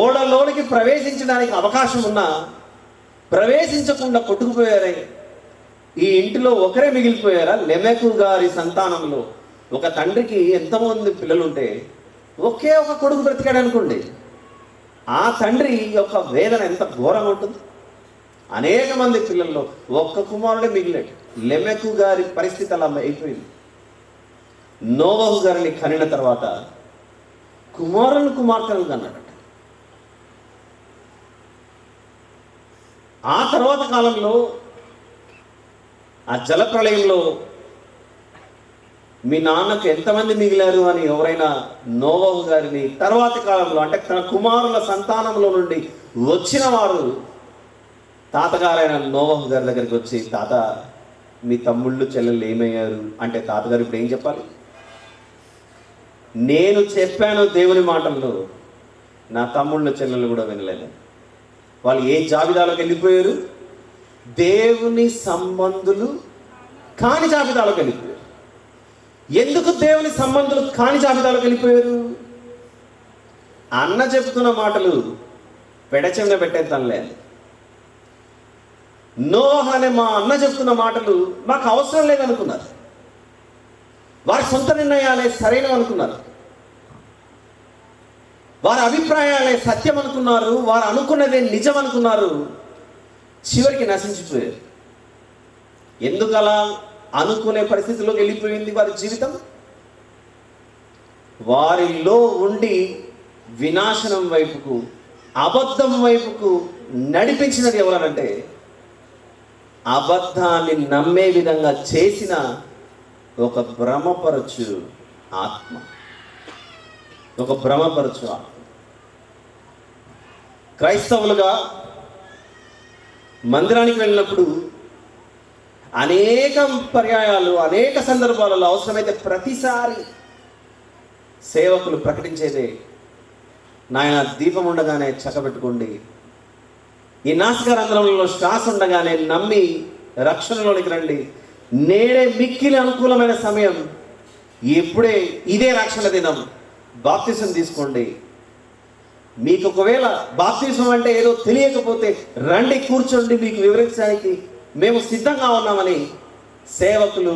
ఓడలోనికి ప్రవేశించడానికి అవకాశం ఉన్నా ప్రవేశించకుండా కొట్టుకుపోయారే. ఈ ఇంటిలో ఒకరే మిగిలిపోయారా? లెమెకు గారి సంతానంలో ఒక తండ్రికి ఎంతమంది పిల్లలుంటే ఒకే ఒక కొడుకు బ్రతికాడు అనుకోండి, ఆ తండ్రి యొక్క వేదన ఎంత ఘోరంగా ఉంటుంది. అనేక మంది పిల్లల్లో ఒక్క కుమారుడే మిగిలాడు. లెమెకు గారి పరిస్థితి అలా అయిపోయింది. నోవహు గారిని కనిన తర్వాత కుమార్తెలు కన్నాడట. ఆ తర్వాత కాలంలో ఆ జలప్రళయంలో మీ నాన్నకు ఎంతమంది మిగిలారు అని ఎవరైనా నోవహు గారిని తర్వాతి కాలంలో, అంటే తన కుమారుల సంతానంలో నుండి వచ్చిన వారు తాతగారైన నోవహు గారి దగ్గరికి వచ్చి, తాత మీ తమ్ముళ్ళు చెల్లెళ్ళు ఏమయ్యారు అంటే, తాతగారు ఇప్పుడు ఏం చెప్పాలి? నేను చెప్పాను దేవుని మాటల్లో, నా తమ్ముళ్ళు చెల్లెళ్ళు కూడా వినలేదు. వాళ్ళు ఏ జాబితాలోకి వెళ్ళిపోయారు? దేవుని సంబంధులు కాని జాబితాలోకి వెళ్ళిపోయారు. ఎందుకు దేవుని సంబంధులు కాని జాబితాలోకి వెళ్ళిపోయారు? అన్న చెప్తున్న మాటలు పెడచెవిన పెట్టేద్దాంలే. నోహ అనే మా అన్న చెప్తున్న మాటలు మాకు అవసరం లేదనుకున్నారు. వారి సొంత నిర్ణయాలే సరైనవి అనుకున్నారు. వారి అభిప్రాయాలే సత్యం అనుకున్నారు. వారు అనుకున్నదే నిజం అనుకున్నారు. చివరికి నశించిపోయారు. ఎందుకు అలా అనుకునే పరిస్థితిలోకి వెళ్ళిపోయింది వారి జీవితం? వారిలో ఉండి వినాశనం వైపుకు, అబద్ధం వైపుకు నడిపించినది ఎవరనంటే, అబద్ధాన్ని నమ్మే విధంగా చేసిన ఒక భ్రమపరచు ఆత్మ. ఒక భ్రమపరచు ఆత్మ. క్రైస్తవులుగా మందిరానికి వెళ్ళినప్పుడు అనేక పర్యాయాలు, అనేక సందర్భాలలో అవసరమైతే ప్రతిసారి సేవకులు ప్రకటించేదే, నాయన దీపం ఉండగానే చక్కబెట్టుకోండి, ఈ నాసికారంధ్రంలో శ్వాస ఉండగానే నమ్మి రక్షణలోనికి రండి, నేడే మిక్కిలి అనుకూలమైన సమయం, ఎప్పుడే ఇదే రక్షణ దినం, బాప్తిసం తీసుకోండి. మీకు ఒకవేళ బాప్తిసం అంటే ఏదో తెలియకపోతే రండి, కూర్చోండి, మీకు వివరించడానికి మేము సిద్ధంగా ఉన్నామని సేవకులు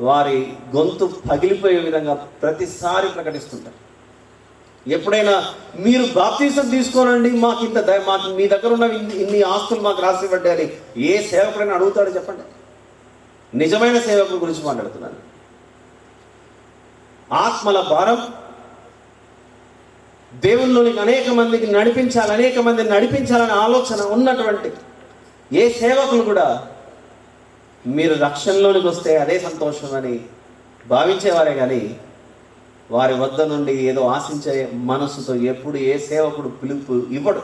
వారి గొంతు పగిలిపోయే విధంగా ప్రతిసారి ప్రకటిస్తుంటారు. ఎప్పుడైనా మీరు బాప్తిసం తీసుకోనండి, మాకు మీ దగ్గర ఉన్న ఇన్ని ఆస్తులు మాకు రాసివ్వండి ఏ సేవకుడైనా అడుగుతాడో చెప్పండి? నిజమైన సేవకుల గురించి మాట్లాడుతున్నాను. ఆత్మల భారం, దేవుళ్ళలోనికి అనేక మందిని నడిపించాలనే ఆలోచన ఉన్నటువంటి ఏ సేవకులు కూడా మీరు రక్షణలోనికి వస్తే అదే సంతోషం అని భావించేవారే కానీ వారి వద్ద నుండి ఏదో ఆశించే మనసుతో ఎప్పుడు ఏ సేవకుడు పిలుపు ఇవ్వడు.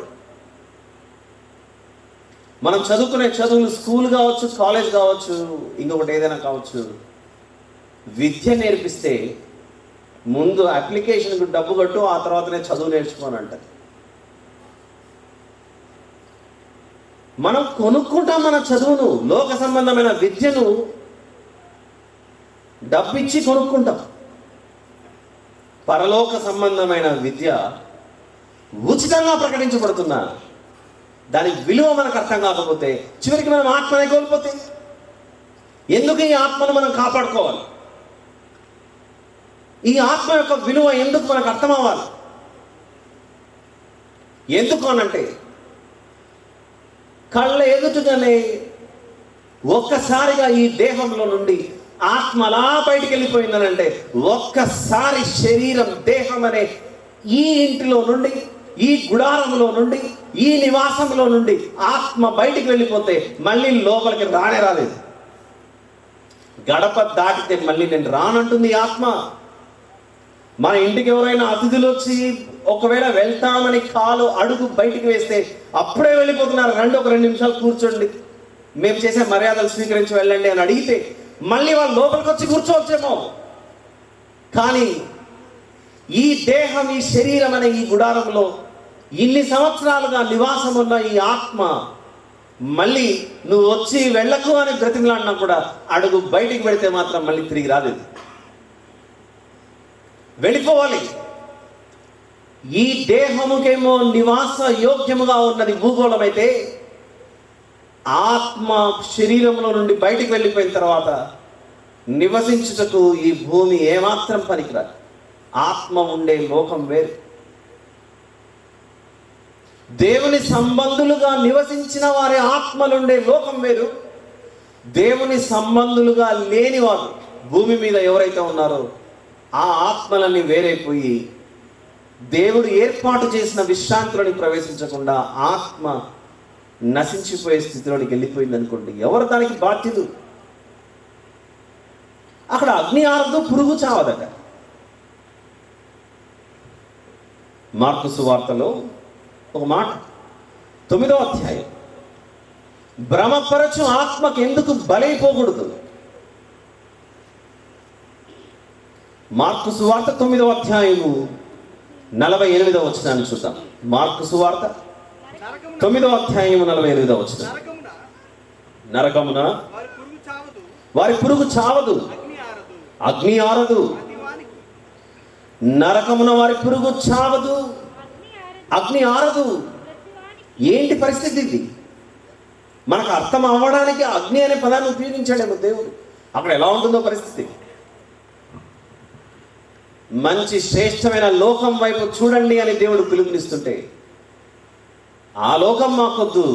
మనం చదువుకునే చదువులు స్కూల్ కావచ్చు, కాలేజ్ కావచ్చు, ఇంకొకటి ఏదైనా కావచ్చు, విద్య నేర్పిస్తే ముందు అప్లికేషన్కు డబ్బు కట్టు, ఆ తర్వాతనే చదువు నేర్చుకోని అంటారు. మనం కొనుక్కుంటాం మన చదువును, లోక సంబంధమైన విద్యను డబ్బిచ్చి కొనుక్కుంటాం. పరలోక సంబంధమైన విద్య ఉచితంగా ప్రకటించబడుతున్నా దాని విలువ మనకు అర్థం కాకపోతే చివరికి మనం ఆత్మనే కోల్పోతే, ఎందుకు ఈ ఆత్మను మనం కాపాడుకోవాలి? ఈ ఆత్మ యొక్క విలువ ఎందుకు మనకు అర్థం అవ్వాలి? ఎందుకు అనంటే, కళ్ళ ఎదుటగానే ఒక్కసారిగా ఈ దేహంలో నుండి ఆత్మ అలా బయటికి వెళ్ళిపోయిందనంటే, ఒక్కసారి శరీరం, దేహం అనే ఈ ఇంటిలో నుండి, ఈ గుడారంలో నుండి, ఈ నివాసంలో నుండి ఆత్మ బయటికి వెళ్ళిపోతే మళ్ళీ లోపలికి రానే రాలేదు. గడప దాటితే మళ్ళీ నేను రానంటుంది ఆత్మ. మన ఇంటికి ఎవరైనా అతిథులు వచ్చి ఒకవేళ వెళ్తామని కాలు అడుగు బయటికి వేస్తే అప్పుడే వెళ్ళిపోతున్నారు, రండి ఒక 2 నిమిషాలు కూర్చోండి, మేము చేసే మర్యాదలు స్వీకరించి వెళ్ళండి అని అడిగితే మళ్ళీ వాళ్ళు లోపలికి వచ్చి కూర్చోవచ్చేమో. కానీ ఈ దేహం, ఈ శరీరం అనే ఈ గుడారంలో ఇన్ని సంవత్సరాలుగా నివాసం ఉన్న ఈ ఆత్మ మళ్ళీ నువ్వు వచ్చి వెళ్ళకు అని బ్రతిమలాడినా కూడా అడుగు బయటికి పెడితే మాత్రం మళ్ళీ తిరిగి రాలేదు. వెళ్ళిపోవాలి. ఈ దేహముకేమో నివాస యోగ్యముగా ఉన్నది భూగోళం అయితే, ఆత్మ శరీరంలో నుండి బయటికి వెళ్ళిపోయిన తర్వాత నివసించుటకు ఈ భూమి ఏమాత్రం పనికిరాదు. ఆత్మ ఉండే లోకం వేరు. దేవుని సంబంధులుగా నివసించిన వారి ఆత్మలుండే లోకం వేరు. దేవుని సంబంధులుగా లేని వారు భూమి మీద ఎవరైతే ఉన్నారో ఆ ఆత్మలన్నీ వేరైపోయి దేవుడు ఏర్పాటు చేసిన విశ్రాంతిలోని ప్రవేశించకుండా ఆత్మ నశించిపోయే స్థితిలోనికి వెళ్ళిపోయింది అనుకోండి, ఎవరు దానికి బాధ్యులు? అక్కడ అగ్ని ఆరదు, పురుగు చావదట. మార్కు సువార్తలో ఒక మాట, 9వ అధ్యాయం, భ్రమపరచు ఆత్మకు ఎందుకు బలైపోకూడదు? మార్కు సువార్త 9వ అధ్యాయము 48వ వచనాన్ని చూద్దాం. మార్కు సువార్త 9వ అధ్యాయము 48వ వచనం. నరకమున వారి పురుగు చావదు, అగ్ని ఆరదు. నరకమున వారి పురుగు చావదు, అగ్ని ఆరదు. ఏంటి పరిస్థితి ఇది? మనకు అర్థం అవ్వడానికి అగ్ని అనే పదాన్ని ఉపయోగించాడేమో దేవుడు. అక్కడ ఎలా ఉంటుందో పరిస్థితి. మంచి శ్రేష్టమైన లోకం వైపు చూడండి అని దేవుడు పిలుపునిస్తుంటే, ఆ లోకం మాకొద్దు,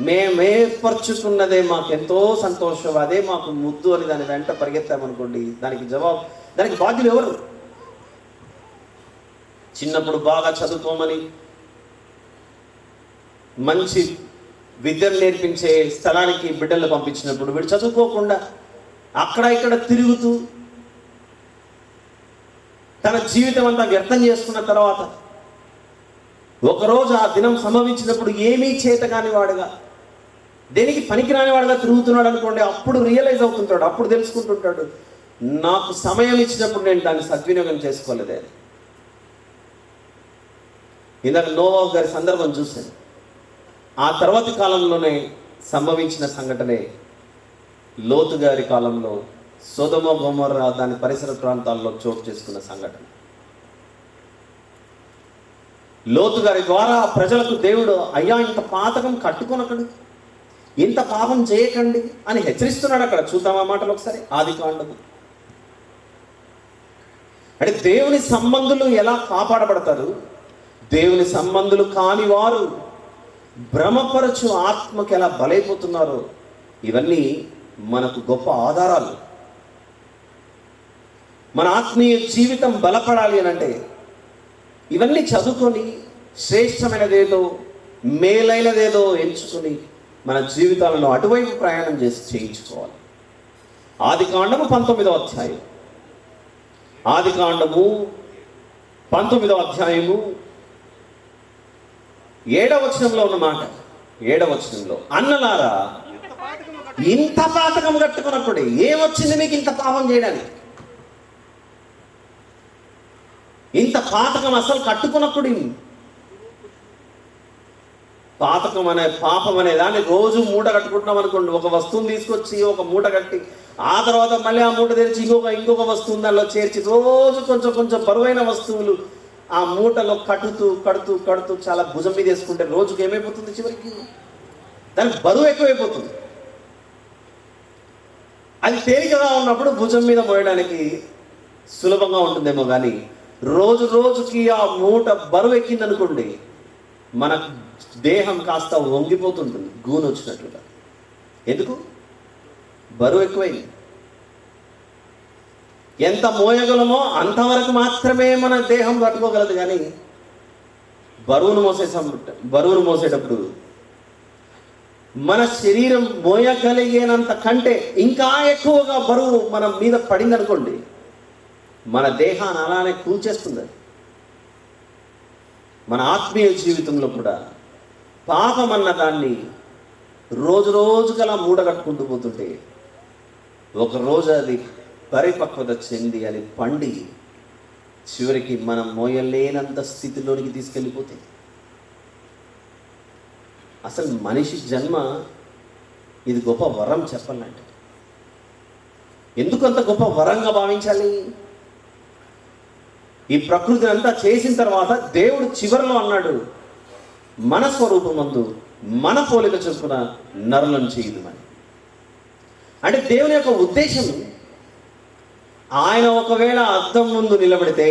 మేమేర్పరచుకున్నదే మాకెంతో సంతోషం, అదే మాకు ముద్దు అని దాని వెంట పరిగెత్తామనుకోండి, దానికి బాధ్యులు ఎవరు? చిన్నప్పుడు బాగా చదువుకోమని మంచి విద్యను నేర్పించే స్థలానికి బిడ్డలు పంపించినప్పుడు వీడు చదువుకోకుండా అక్కడ ఇక్కడ తిరుగుతూ తన జీవితం అంతా వ్యర్థం చేసుకున్న తర్వాత ఒకరోజు ఆ దినం సంభవించినప్పుడు ఏమీ చేత కాని వాడుగా, దేనికి పనికిరాని వాడుగా తిరుగుతున్నాడు అనుకోండి, అప్పుడు రియలైజ్ అవుతుంటాడు, అప్పుడు తెలుసుకుంటుంటాడు, నాకు సమయం ఇచ్చినప్పుడు నేను దాన్ని సద్వినియోగం చేసుకోలేదే. ఇందాక నోవహు గారి సందర్భం చూశాను. ఆ తర్వాతి కాలంలోనే సంభవించిన సంఘటనే లోతు గారి కాలంలో సొదొమ గొమొర్రా దాని పరిసర ప్రాంతాల్లో చోటు చేసుకున్న సంఘటన. లోతు గారి ద్వారా ప్రజలకు దేవుడు, అయ్యా ఇంత పాతకం కట్టుకొనకండి, ఇంత పాపం చేయకండి అని హెచ్చరిస్తున్నాడు. అక్కడ చూద్దాం ఆ మాటలు ఒకసారి. ఆదికాండము. అంటే దేవుని సంబంధులు ఎలా కాపాడబడతారు, దేవుని సంబంధులు కాని వారు భ్రమపరచు ఆత్మకి ఎలా బలైపోతున్నారో, ఇవన్నీ మనకు గొప్ప ఆధారాలు. మన ఆత్మీయ జీవితం బలపడాలి అని అంటే ఇవన్నీ చదువుకొని శ్రేష్టమైనదేదో మేలైనదేదో ఎంచుకొని మన జీవితాలను అటువైపు ప్రయాణం చేయించుకోవాలి. ఆదికాండము 19వ అధ్యాయం, ఆదికాండము 19వ అధ్యాయము 7వ వచనంలో ఉన్న మాట. 7వ వచనంలో, అన్నలారా ఇంత పాతకం కట్టుకున్నప్పుడు ఏమొచ్చింది మీకు ఇంత పాపం చేయడానికి? ఇంత పాతకం అసలు కట్టుకున్నప్పుడు, పాతకం అనే పాపం అనే దాన్ని రోజు మూట కట్టుకుంటున్నాం అనుకోండి. ఒక వస్తువుని తీసుకొచ్చి ఒక మూట కట్టి ఆ తర్వాత మళ్ళీ ఆ మూట తెరిచి ఇంకొక వస్తువుని దానిలో చేర్చి రోజు కొంచెం బరువైన వస్తువులు ఆ మూటలో కడుతూ చాలా భుజం మీద వేసుకుంటే రోజుకి ఏమైపోతుంది? చివరికి దానికి బరువు ఎక్కువైపోతుంది. అది తేలికగా ఉన్నప్పుడు భుజం మీద మోయడానికి సులభంగా ఉంటుందేమో, కానీ రోజుకి ఆ మూట బరువు ఎక్కిందనుకోండి, మన దేహం కాస్త వంగిపోతుంటుంది గూను వచ్చినట్లుగా. ఎందుకు? బరువు ఎక్కువైంది. ఎంత మోయగలమో అంతవరకు మాత్రమే మన దేహం పట్టుకోగలదు, కానీ బరువును మోసేటప్పుడు మన శరీరం మోయగలిగేనంత కంటే ఇంకా ఎక్కువగా బరువు మన మీద పడింది అనుకోండి, మన దేహాన్ని అలానే కూల్చేస్తుంది. మన ఆత్మీయ జీవితంలో కూడా పాపం అన్న దాన్ని రోజుకలా మూడగట్టుకుంటూ పోతుంటే ఒకరోజు అది పరిపక్వత చెంది అది పండి చివరికి మనం మోయలేనంత స్థితిలోనికి తీసుకెళ్ళిపోతే, అసలు మనిషి జన్మ ఇది గొప్ప వరం చెప్పాలంటే. ఎందుకు అంత గొప్ప వరంగా భావించాలి? ఈ ప్రకృతిని అంతా చేసిన తర్వాత దేవుడు చివరిలో అన్నాడు, మన స్వరూపమందు మన పోలిక చొప్పున నరులను చేయదుమని. అంటే దేవుని యొక్క ఉద్దేశం, ఆయన ఒకవేళ అద్దం ముందు నిలబడితే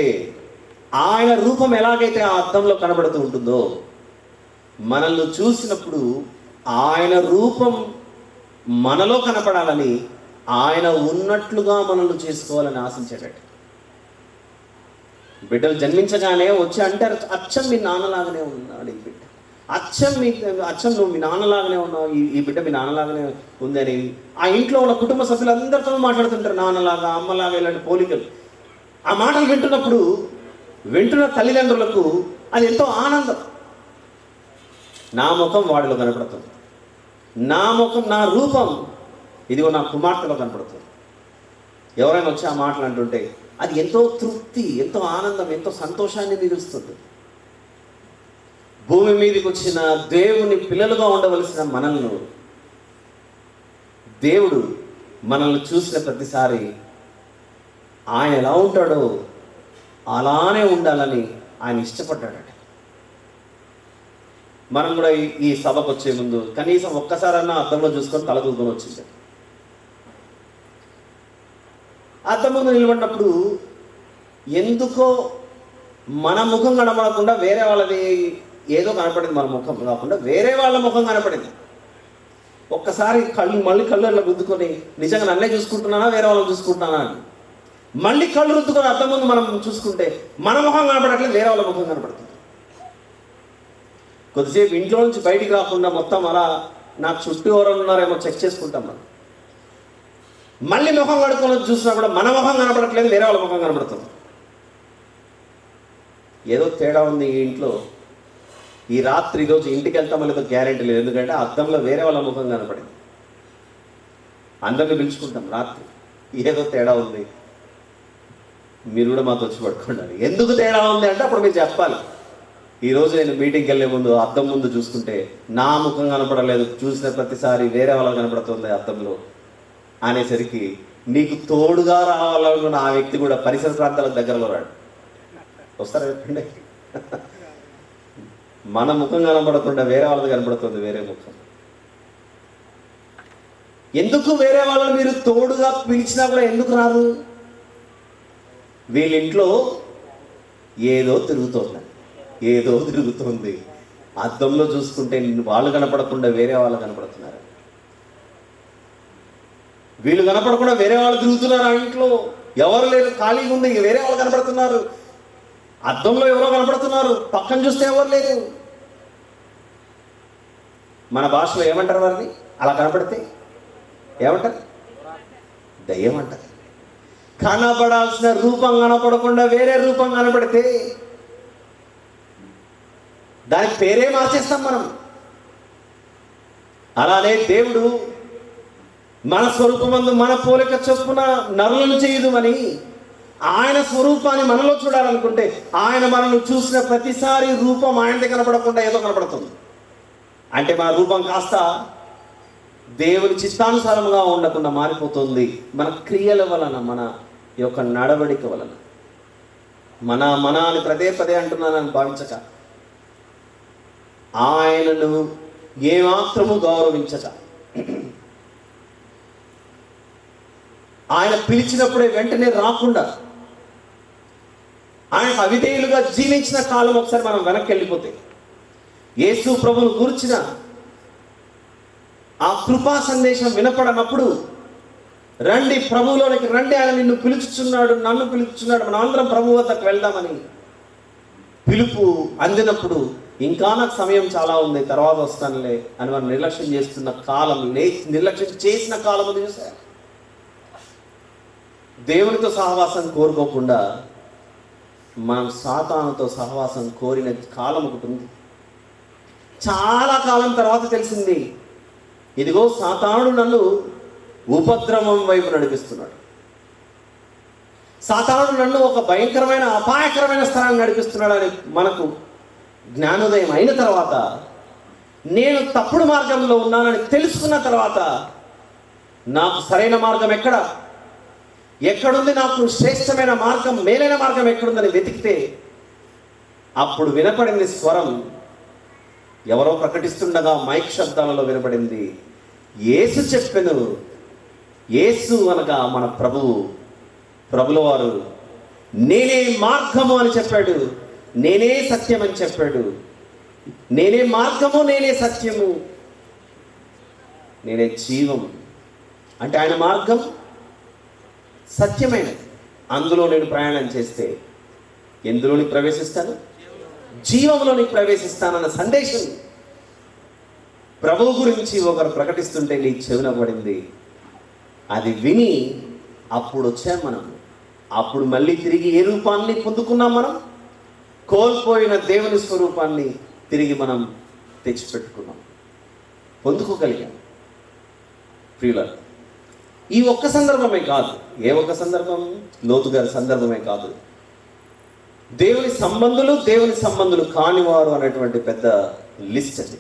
ఆయన రూపం ఎలాగైతే ఆ అద్దంలో కనబడుతూ ఉంటుందో, మనల్ని చూసినప్పుడు ఆయన రూపం మనలో కనపడాలని, ఆయన ఉన్నట్లుగా మనల్ని చేసుకోవాలని ఆశించేటట్టు. బిడ్డలు జన్మించగానే వచ్చి అంటారు, అచ్చం మీ నాన్నలాగానే ఉన్నాడు ఈ బిడ్డ, అచ్చం నువ్వు మీ నాన్నలాగానే ఉన్నావు, ఈ బిడ్డ మీ నాన్నలాగానే ఉందని ఆ ఇంట్లో ఉన్న కుటుంబ సభ్యులందరితో మాట్లాడుతుంటారు, నాన్నలాగా అమ్మలాగా ఇలాంటి పోలికలు. ఆ మాటలు వింటున్న తల్లిదండ్రులకు అది ఎంతో ఆనందం. నా ముఖం వాడిలో కనపడుతుంది, నా ముఖం, నా రూపం ఇదిగో నా కుమార్తెలో కనపడుతుంది. ఎవరైనా వచ్చి ఆ మాటలు అంటుంటే అది ఎంతో తృప్తి, ఎంతో ఆనందం, ఎంతో సంతోషాన్ని మిగులుస్తుంది. భూమి మీదకి వచ్చిన దేవుని పిల్లలుగా ఉండవలసిన మనల్ని దేవుడు మనల్ని చూసిన ప్రతిసారి ఆయన ఎలా ఉంటాడో అలానే ఉండాలని ఆయన ఇష్టపడ్డాడట. మనం కూడా ఈ సభకు వచ్చే ముందు కనీసం ఒక్కసారన్నా అద్దంలో చూసుకొని తలదూకొని వచ్చింది. అద్దం ముందు నిలబడినప్పుడు ఎందుకో మన ముఖం కనబడకుండా వేరే వాళ్ళది ఏదో కనపడింది, మన ముఖం కాకుండా వేరే వాళ్ళ ముఖం కనపడింది. ఒక్కసారి మళ్ళీ కళ్ళు అట్లా రుద్దుకొని నిజంగా నన్నే చూసుకుంటున్నానా వేరే వాళ్ళని చూసుకుంటున్నానా అని మళ్ళీ కళ్ళు రుద్దుకొని అద్దం ముందు మనం చూసుకుంటే మన ముఖం కనపడట్లేదు, వేరే వాళ్ళ ముఖం కనపడుతుంది. కొద్దిసేపు ఇంట్లో నుంచి బయటికి రాకుండా మొత్తం అలా నాకు చుట్టూ ఎవరు ఉన్నారేమో చెక్ చేసుకుంటాం. మనం మళ్ళీ ముఖం కడుక్కొని చూసినా కూడా మన ముఖం కనపడట్లేదు, వేరే వాళ్ళ ముఖం కనపడుతుంది. ఏదో తేడా ఉంది ఈ ఇంట్లో. ఈ రాత్రి ఈరోజు ఇంటికి వెళ్తామో లేదో గ్యారెంటీ లేదు, ఎందుకంటే అద్దంలో వేరే వాళ్ళ ముఖం కనపడింది. అందరిని పిలుచుకుంటాం రాత్రి, ఏదో తేడా ఉంది, మీరు కూడా మాతో వచ్చి పడుకోండి. ఎందుకు తేడా ఉంది అంటే అప్పుడు మీరు చెప్పాలి. ఈరోజు నేను మీటింగ్కి వెళ్ళే ముందు అద్దం ముందు చూసుకుంటే నా ముఖం కనపడలేదు, చూసిన ప్రతిసారి వేరే వాళ్ళ కనపడుతుంది అద్దంలో అనేసరికి నీకు తోడుగా రావాలనుకున్న ఆ వ్యక్తి కూడా పరిసర ప్రాంతాల దగ్గరలో రాడు. వస్తారా చెప్పండి? మన ముఖం కనపడకుండా వేరే వాళ్ళది కనపడుతుంది, వేరే ముఖం. ఎందుకు వేరే వాళ్ళని మీరు తోడుగా పిలిచినా కూడా ఎందుకు రారు? వీళ్ళింట్లో ఏదో తిరుగుతుంది. అద్దంలో చూసుకుంటే వాళ్ళు కనపడకుండా వేరే వాళ్ళు కనపడుతున్నారు, వీళ్ళు కనపడకుండా వేరే వాళ్ళు తిరుగుతున్నారు. ఆ ఇంట్లో ఎవరు లేరు, ఖాళీగా ఉంది, వేరే వాళ్ళు కనపడుతున్నారు. అద్దంలో ఎవరో కనపడుతున్నారు, పక్కన చూస్తే ఎవరు లేరు. మన భాషలో ఏమంటారు వారిని? అలా కనపడితే ఏమంటారు? దయ్యం అంటారు. కనపడాల్సిన రూపం కనపడకుండా వేరే రూపం కనపడితే దానికి పేరే మార్చేస్తాం మనం. అలానే దేవుడు మన స్వరూపమందు మన పోలిక చొప్పున నరులను చేయదుమని ఆయన స్వరూపాన్ని మనలో చూడాలనుకుంటే ఆయన మనల్ని చూసిన ప్రతిసారి రూపం ఆయనది కనపడకుండా ఏదో కనపడుతుంది. అంటే మన రూపం కాస్త దేవుని చిత్తానుసారంగా ఉండకుండా మారిపోతుంది. మన క్రియల వలన, మన యొక్క నడవడిక వలన. మన అని పదే అంటున్నానని భావించక, ఆయనను ఏమాత్రము గౌరవించక, ఆయన పిలిచినప్పుడే వెంటనే రాకుండా, ఆయనకు అవిధేయులుగా జీవించిన కాలం ఒకసారి మనం వెనక్కి వెళ్ళిపోతే, యేసు ప్రభువును గురించిన ఆ కృపా సందేశం వినపడనప్పుడు, రండి ప్రభువులోనికి రండి, ఆయన నిన్ను పిలుచుచున్నాడు, నన్ను పిలుచుచున్నాడు, మనం అందరం ప్రభు వద్దకు వెళ్దామని పిలుపు అందినప్పుడు, ఇంకా నాకు సమయం చాలా ఉంది, తర్వాత వస్తానులే అని మనం నిర్లక్ష్యం చేస్తున్న కాలం, నిర్లక్ష్యం చేసిన కాలం ఉంది చూసారు. దేవునితో సహవాసం కోరుకోకుండా మనం సాతానుతో సహవాసం కోరిన కాలం ఒకటి ఉంది. చాలా కాలం తర్వాత తెలిసింది, ఇదిగో సాతానుడు నన్ను ఉపద్రవం వైపు నడిపిస్తున్నాడు, సాతానుడు నన్ను ఒక భయంకరమైన అపాయకరమైన స్థలాన్ని నడిపిస్తున్నాడు అని మనకు జ్ఞానోదయం అయిన తర్వాత, నేను తప్పుడు మార్గంలో ఉన్నానని తెలుసుకున్న తర్వాత, నాకు సరైన మార్గం ఎక్కడ, ఎక్కడుంది నాకు శ్రేష్టమైన మార్గం, మేలైన మార్గం ఎక్కడుందని వెతికితే అప్పుడు వినపడింది స్వరం. ఎవరో ప్రకటిస్తుండగా మైక్ శబ్దాలలో వినపడింది. యేసు చెప్పెను. యేసు అనగా మన ప్రభుల వారు నేనే మార్గము అని చెప్పాడు, నేనే సత్యం అని చెప్పాడు. నేనే మార్గము, నేనే సత్యము, నేనే జీవం. అంటే ఆయన మార్గం సత్యమైనది. అందులో నేను ప్రయాణం చేస్తే ఎందులోనికి ప్రవేశిస్తాను? జీవంలోనికి ప్రవేశిస్తానన్న సందేశం ప్రభువు గురించి ఒకరు ప్రకటిస్తుంటే నీ చెవిన పడింది. అది విని అప్పుడు వచ్చాం మనం. అప్పుడు మళ్ళీ తిరిగి ఏ రూపాన్ని పొందుకున్నాం? మనం కోల్పోయిన దేవుని స్వరూపాన్ని తిరిగి మనం తెచ్చిపెట్టుకున్నాం, పొందుకోగలిగాం. ప్రియులారా, ఈ ఒక్క సందర్భమే కాదు. ఏ ఒక్క సందర్భం? లోతు గారి సందర్భమే కాదు. దేవుని సంబంధులు కానివారు అనేటువంటి పెద్ద లిస్ట్ అది.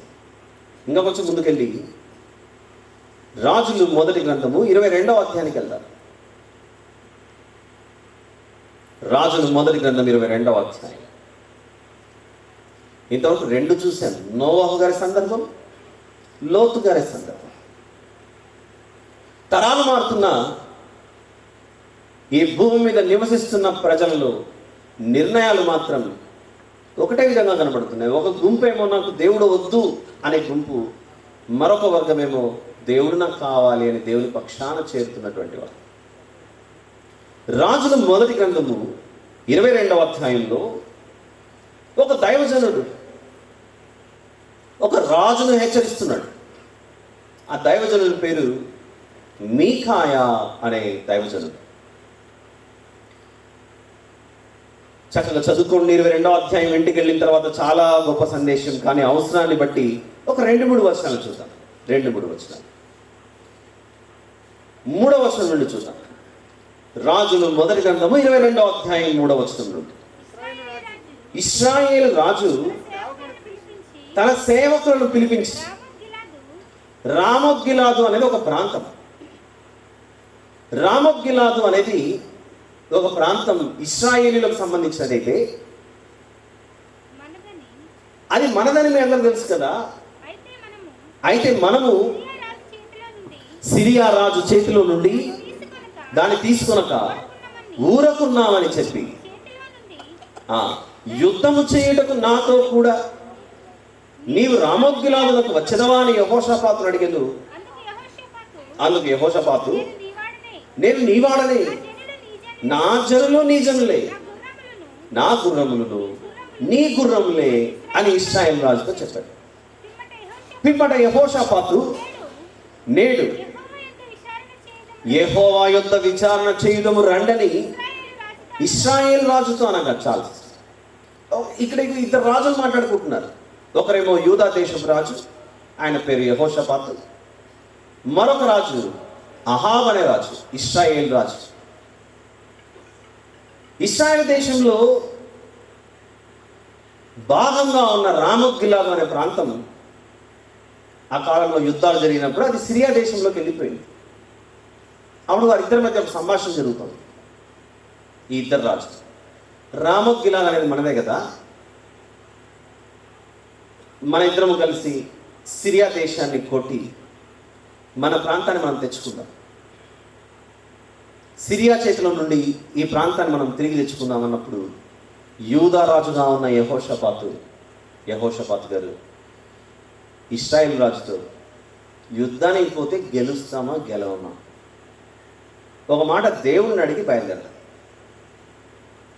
ఇంకా కొంచెం ముందుకెళ్ళి రాజులు మొదటి గ్రంథము 22వ అధ్యాయానికి వెళ్తారు. రాజులు మొదటి గ్రంథం 22వ అధ్యాయం. ఇంతవరకు రెండు చూశాను. నోవాహు గారి సందర్భం, లోతు గారి సందర్భం. తరాలు మారుతున్న ఈ భూమి మీద నివసిస్తున్న ప్రజలలో నిర్ణయాలు మాత్రం ఒకటే విధంగా కనబడుతున్నాయి. ఒక గుంపేమో నాకు దేవుడు వద్దు అనే గుంపు, మరొక వర్గమేమో దేవుడు నాకు కావాలి అని దేవుని పక్షాన చేరుతున్నటువంటి వారు. రాజుల మొదటి గ్రంథము 22వ అధ్యాయంలో ఒక దైవజనుడు ఒక రాజును హెచ్చరిస్తున్నాడు. ఆ దైవజనుడి పేరు మీకాయా అనే దైవజనుడు. చక్కగా చదువుకోండి. 22వ అధ్యాయం ఇంటికి వెళ్ళిన తర్వాత చాలా గొప్ప సందేశం. కానీ అవసరాన్ని బట్టి ఒక 2-3 వచనాలు చూద్దాం. 2-3 వచనాలు. 3వ వచనం నుండి చూద్దాం. రాజులు మొదటి గ్రంథము 22వ అధ్యాయం 3వ వచనం నుండి. ఇశ్రాయేలు రాజు తన సేవకులను పిలిపించి, రామోగ్గిలాదు అనేది ఒక ప్రాంతం. రామోగ్గిలాదు అనేది ఒక ప్రాంతం ఇశ్రాయేలీలకు సంబంధించినదైతే అది మనదని మీ అందరూ తెలుసు కదా. అయితే మనము సిరియా రాజు చేతిలో నుండి దాన్ని తీసుకొనక ఊరకున్నామని చెప్పి యుద్ధము చేయుటకు నాతో కూడా నీవు రామోగ్గిలాదులకు వచ్చదవా అని యెహోషాపాతును అడిగాను. అందుకు యెహోషాపాతు, నేను నీవాడనే, నా జనులు నీ జనులే, నా గుర్రములను నీ గుర్రములే అని ఇశ్రాయేలు రాజుతో చెప్పాడు. పిమ్మట యెహోషాపాతు, నేడు యెహోవా యొద్ద విచారణ చేయుదము రండని ఇశ్రాయేలు రాజుతో అనగా చాలు. ఇక్కడ 2 రాజులు మాట్లాడుకుంటున్నారు. ఒకరేమో యూదా దేశపు రాజు, ఆయన పేరు యెహోషాపాతు. మరొక రాజు అహాబ్ అనే రాజు, ఇశ్రాయేలు రాజు. ఇశ్రాయేల్ దేశంలో భాగంగా ఉన్న రామోగ్గిలాదు అనే ప్రాంతం ఆ కాలంలో యుద్ధాలు జరిగినప్పుడు అది సిరియా దేశంలోకి వెళ్ళిపోయింది. అప్పుడు వారిద్దరి మధ్య ఒక సంభాషణ జరుగుతుంది. ఈ 2 రాజులు. రామోగ్గిలాదు అనేది మనదే కదా. మన ఇద్దరము కలిసి సిరియా దేశాన్ని కొట్టి మన ప్రాంతాన్ని మనం తెచ్చుకుందాం. సిరియా చేతిలో నుండి ఈ ప్రాంతాన్ని మనం తిరిగి తెచ్చుకుందాం అన్నప్పుడు యూదా రాజుగా ఉన్న యెహోషాపాతు గారు ఇశ్రాయేలు రాజుతో యుద్ధానికి పోతే గెలుస్తామా గెలవమా, ఒక మాట దేవుణ్ణి అడిగి బయలుదేరదాం,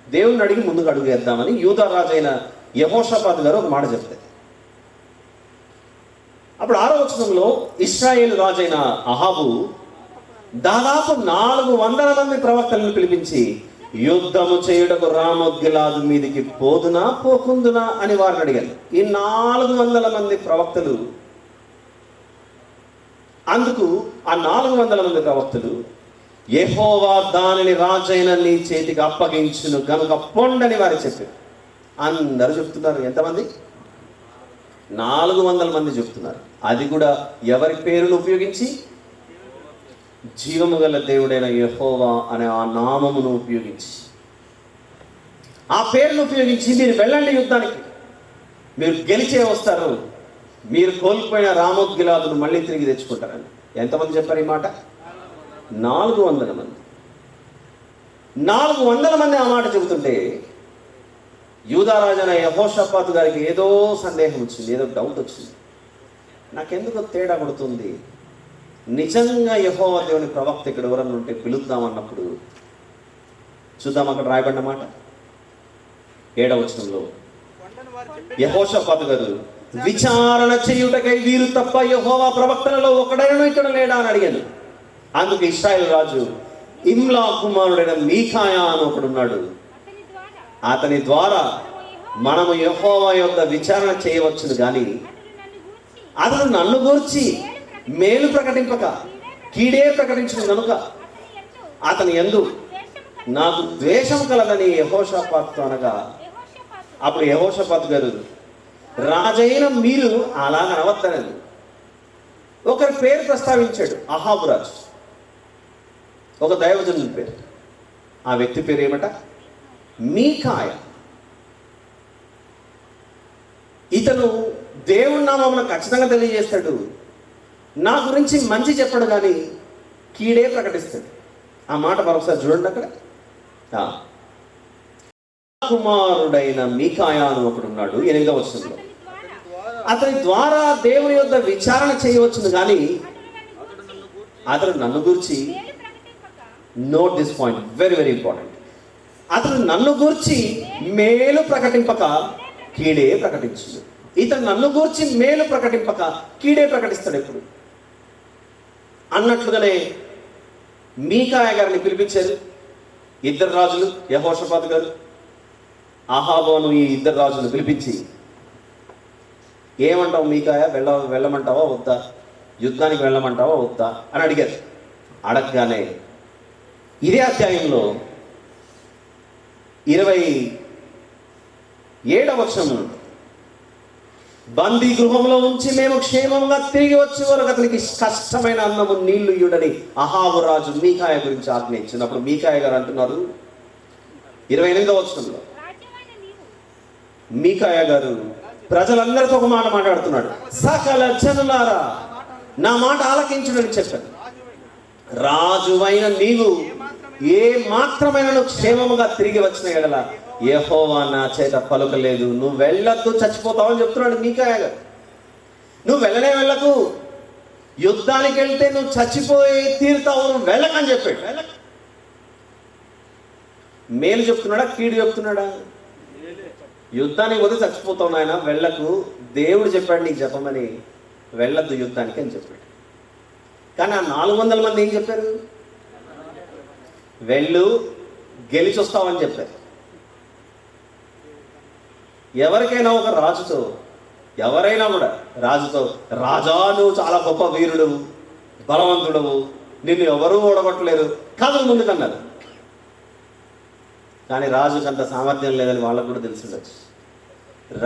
దేవుణ్ణి అడిగి ముందుకు అడుగు వేద్దామని యూదా రాజు అయిన యెహోషాపాతు గారు ఒక మాట చెప్తారు. అప్పుడు 6వ వచనంలో ఇశ్రాయేలు రాజైన అహాబు దాదాపు 400 మంది ప్రవక్తలను పిలిపించి యుద్ధము చేయుటకు రామోగ్గిలాదు మీదికి పోదునా పోకుందునా అని వారిని అడిగారు. ఈ 400 మంది ప్రవక్తలు, అందుకు ఆ 400 మంది ప్రవక్తలు, యెహోవా దానిని రాజైన నీ చేతికి అప్పగించును కనుక పొండని వారు చెప్పారు. అందరూ చెప్తున్నారు. ఎంతమంది? 400 మంది చెప్తున్నారు. అది కూడా ఎవరి పేరును ఉపయోగించి? జీవము గల దేవుడైన యెహోవా అనే ఆ నామమును ఉపయోగించి, ఆ పేరును ఉపయోగించి మీరు వెళ్ళండి యుద్ధానికి, మీరు గెలిచే వస్తారు, మీరు కోల్పోయిన రామోద్గిలాదును మళ్ళీ తిరిగి తెచ్చుకుంటారని. ఎంతమంది చెప్పారు ఈ మాట? 400 మంది. 400 మంది ఆ మాట చెబుతుంటే యూదారాజైన యెహోషాపాతు గారికి ఏదో సందేహం వచ్చింది, ఏదో డౌట్ వచ్చింది. నాకెందుకు తేడా కొడుతుంది, నిజంగా యెహోవా దేవుని ప్రవక్త ఇక్కడ ఎవరన్నా ఉంటే పిలుద్దామన్నప్పుడు చూద్దాం. అక్కడ రాయబడిన మాట 7వ వచనంలో, యెహోషాపాతు గారు విచారణ చేయుటకై వీరు తప్ప యెహోవా ప్రవక్తలలో ఒకడైనా ఇక్కడ లేడా అని అడిగాను. అందుకు ఇశ్రాయేలు రాజు ఇమ్లా కుమారుడైన మీకాయా అని ఒకడున్నాడు, అతని ద్వారా మనము యెహోవా యొద్ద విచారణ చేయవచ్చును కానీ అతను నన్ను గూర్చి మేలు ప్రకటింపక కీడే ప్రకటించును కనుక అతని యందు నాకు ద్వేషం కలదని యెహోషాపాతు అనగా, అప్పుడు యెహోషాపాతు గారు రాజైన మీరు అలా అనవద్దనని ఒకరి పేరు ప్రస్తావించాడు. అహాబు రాజు, ఒక దైవజనుని పేరు. ఆ వ్యక్తి పేరు ఏమట? మీకాయ. ఇతను దేవుని నామమున ఖచ్చితంగా తెలియజేస్తాడు, నా గురించి మంచి చెప్పడు కానీ కీడే ప్రకటిస్తాడు. ఆ మాట మరొకసారి చూడండి. అక్కడ కుమారుడైన మీకాయా అని ఒకడున్నాడు, 8వ వచనంలో, అతని ద్వారా దేవుని యొద్ద విచారణ చేయవచ్చును కానీ అతను నన్ను గూర్చి, note this point, very very important, అతను నన్ను గూర్చి మేలు ప్రకటింపక కీడే ప్రకటించు. ఇతను నన్ను గూర్చి మేలు ప్రకటింపక కీడే ప్రకటిస్తాడు ఎప్పుడు అన్నట్లుగానే మీకాయ గారిని పిలిపించారు. 2 రాజులు, యెహోషాపాతు గారు, అహాబును, ఈ 2 రాజులను పిలిపించి, ఏమంటావు మీకాయ, వెళ్ళమంటావా వద్దా, యుద్ధానికి వెళ్ళమంటావా వద్దా అని అడిగారు. అడగగానే ఇదే అధ్యాయంలో 27వ వచనం, బందీ గృహంలో ఉంచి మేము క్షేమంగా తిరిగి వచ్చే వరకు అతనికి కష్టమైన అన్నము నీళ్లు ఇయుడని అహాబు రాజు మీకాయ గురించి ఆజ్ఞయించినప్పుడు మీకాయ గారు అంటున్నారు 28వ వచనంలో, మీకాయ గారు ప్రజలందరితో ఒక మాట మాట్లాడుతున్నాడు. సకల జనులారా నా మాట ఆలకించుడని చెప్పాను. రాజువైన నీవు ఏ మాత్రమైన క్షేమముగా తిరిగి వచ్చిన ఎడల యెహోవా నా చేత పలుకలేదు, నువ్వు వెళ్ళొద్దు, చచ్చిపోతావని చెప్తున్నాడు మీకాయ గారు. నువ్వు వెళ్ళకు, యుద్ధానికి వెళ్తే నువ్వు చచ్చిపోయి తీరుతావు, నువ్వు వెళ్ళకని చెప్పాడు. మేలు చెప్తున్నాడా కీడు చెప్తున్నాడా? యుద్ధానికి పోతే చచ్చిపోతావు నాయన, వెళ్ళకు, దేవుడు చెప్పాడు నీకు చెప్పమని, వెళ్ళొద్దు యుద్ధానికి అని చెప్పాడు. కానీ ఆ 400 మంది ఏం చెప్పారు? వెళ్ళు, గెలిచి వస్తావని చెప్పారు. ఎవరికైనా ఒక రాజుతో, ఎవరైనా కూడా రాజుతో, రాజా నువ్వు చాలా గొప్ప వీరుడు, బలవంతుడవు, నిన్ను ఎవరూ ఓడగొట్టలేరు, కథలు ముందుకన్నారు. కానీ రాజుకి అంత సామర్థ్యం లేదని వాళ్ళకు కూడా తెలిసి ఉండొచ్చు.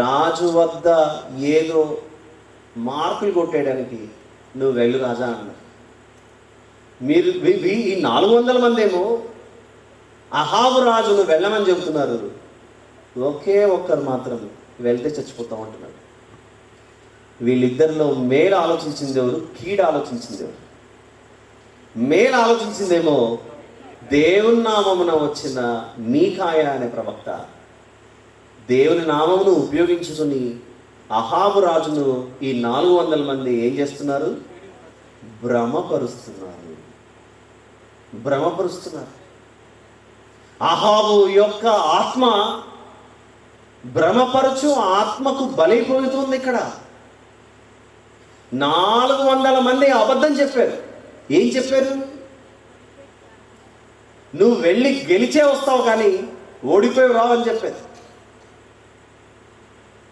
రాజు వద్ద ఏదో మార్కులు కొట్టేయడానికి నువ్వు వెళ్ళు రాజా అన్నారు. మీరు ఈ 400 మంది ఏమో అహాబు రాజును వెళ్ళమని చెబుతున్నారు, ఒకే ఒక్కరు మాత్రం వెళ్తే చచ్చిపోతాం అంటున్నాడు. వీళ్ళిద్దరిలో మేలు ఆలోచించింది ఎవరు, కీడు ఆలోచించింది ఎవరు? మేలు ఆలోచించిందేమో దేవుని నామమున వచ్చిన మీకాయ అనే ప్రవక్త. దేవుని నామమును ఉపయోగించుకుని అహాబు రాజును ఈ 400 మంది ఏం చేస్తున్నారు? భ్రమపరుస్తున్నారు. అహాబు యొక్క ఆత్మ భ్రమపరచు ఆత్మకు బలైపోతుంది. ఇక్కడ 400 మంది అబద్ధం చెప్పారు. ఏం చెప్పారు? నువ్వు వెళ్ళి గెలిచే వస్తావు కానీ ఓడిపోయి రావని చెప్పారు.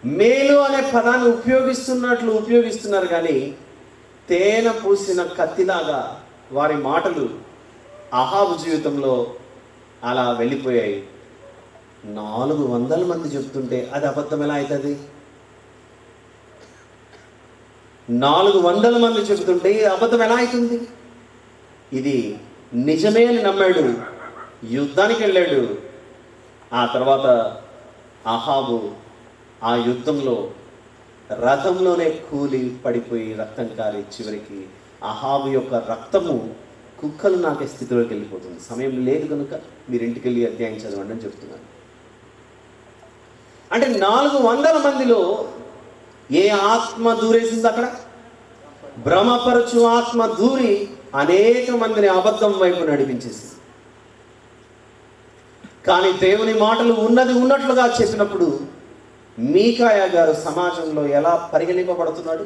మేలు అనే పదాన్ని ఉపయోగిస్తున్నారు కానీ తేనె పూసిన కత్తిలాగా వారి మాటలు అహాబు జీవితంలో అలా వెళ్ళిపోయాయి. 400 మంది చెప్తుంటే అది అబద్ధం ఎలా అవుతుంది? 400 మంది చెబుతుంటే అబద్ధం ఎలా అవుతుంది? ఇది నిజమే అని నమ్మాడు, యుద్ధానికి వెళ్ళాడు. ఆ తర్వాత అహాబు ఆ యుద్ధంలో రథంలోనే కూలి పడిపోయి రక్తం కారి చివరికి అహాబు యొక్క రక్తము కుక్కలు నాకే స్థితిలోకి వెళ్ళిపోతుంది. సమయం లేదు కనుక మీరు ఇంటికి వెళ్ళి అధ్యాయం చదవండి అని చెప్తున్నాను. అంటే 400 మందిలో ఏ ఆత్మ దూరేసింది? అక్కడ భ్రమపరచు ఆత్మ దూరి అనేక మందిని అబద్ధం వైపు నడిపించేసింది. కానీ దేవుని మాటలు ఉన్నది ఉన్నట్లుగా చెప్పినప్పుడు మీకాయా గారు సమాజంలో ఎలా పరిగణింపబడుతున్నాడు?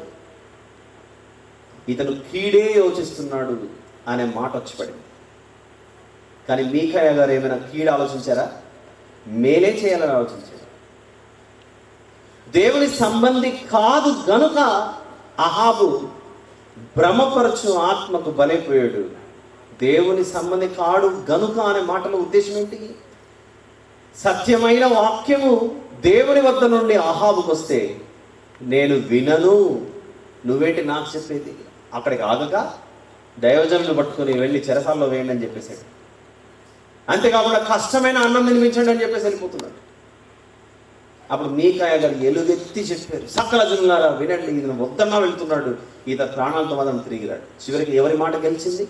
ఇతను కీడే యోచిస్తున్నాడు అనే మాట వచ్చి పడింది. కానీ మీకాయా గారు ఏమైనా కీడు ఆలోచించారా? మేలే చేయాలని ఆలోచించారు. దేవుని సంబంధి కాదు గనుక అహాబు భ్రమపరచు ఆత్మకు బలైపోయాడు. దేవుని సంబంధి కాడు గనుక అనే మాటల ఉద్దేశం ఏంటి? సత్యమైన వాక్యము దేవుని వద్ద నుండి అహాబుకు వస్తే నేను వినను, నువ్వేంటి నాకు చెప్పేది? అక్కడికి ఆగగా దైవజనులు పట్టుకుని వెళ్ళి చెరసాల్లో వేయండి అని చెప్పేసాడు. అంతేకాకుండా కష్టమైన అన్నం తినిపించండి అని చెప్పేసి వెళ్ళిపోతున్నాడు. అప్పుడు మీకాయా గారు ఎలుగెత్తి చెప్పారు, సకల జనులారా వినండి, ఈయన వద్దన్నా వెళ్తున్నాడు, ఈత ప్రాణాలతో మాత్రం తిరిగిరాడు. చివరికి ఎవరి మాట గెలిచింది?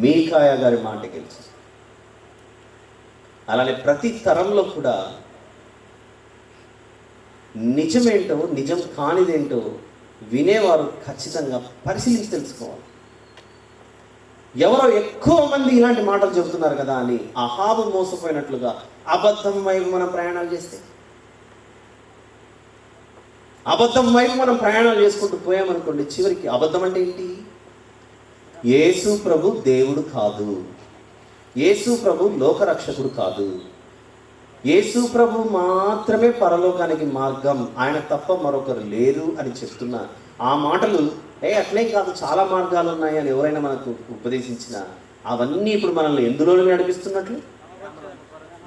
మీకాయా గారి మాట గెలిచింది. అలానే ప్రతి తరంలో కూడా నిజమేంటో నిజం కానిదేంటో వినేవారు ఖచ్చితంగా పరిశీలించి తెలుసుకోవాలి. ఎవరో ఎక్కువ మంది ఇలాంటి మాటలు చెబుతున్నారు కదా అని అహాబు మోసపోయినట్లుగా అబద్ధం వైపు మనం ప్రయాణాలు చేస్తే, అబద్ధం వైపు మనం ప్రయాణాలు చేసుకుంటూ పోయామనుకోండి, చివరికి అబద్ధం అంటే ఏంటి? యేసు ప్రభు దేవుడు కాదు, యేసు ప్రభు లోకరక్షకుడు కాదు, యేసు ప్రభు మాత్రమే పరలోకానికి మార్గం, ఆయన తప్ప మరొకరు లేరు అని చెప్తున్నా ఆ మాటలు అట్లే కాదు, చాలా మార్గాలు ఉన్నాయి అని ఎవరైనా మనకు ఉపదేశించినా అవన్నీ ఇప్పుడు మనల్ని ఎందులోనే నడిపిస్తున్నట్లు?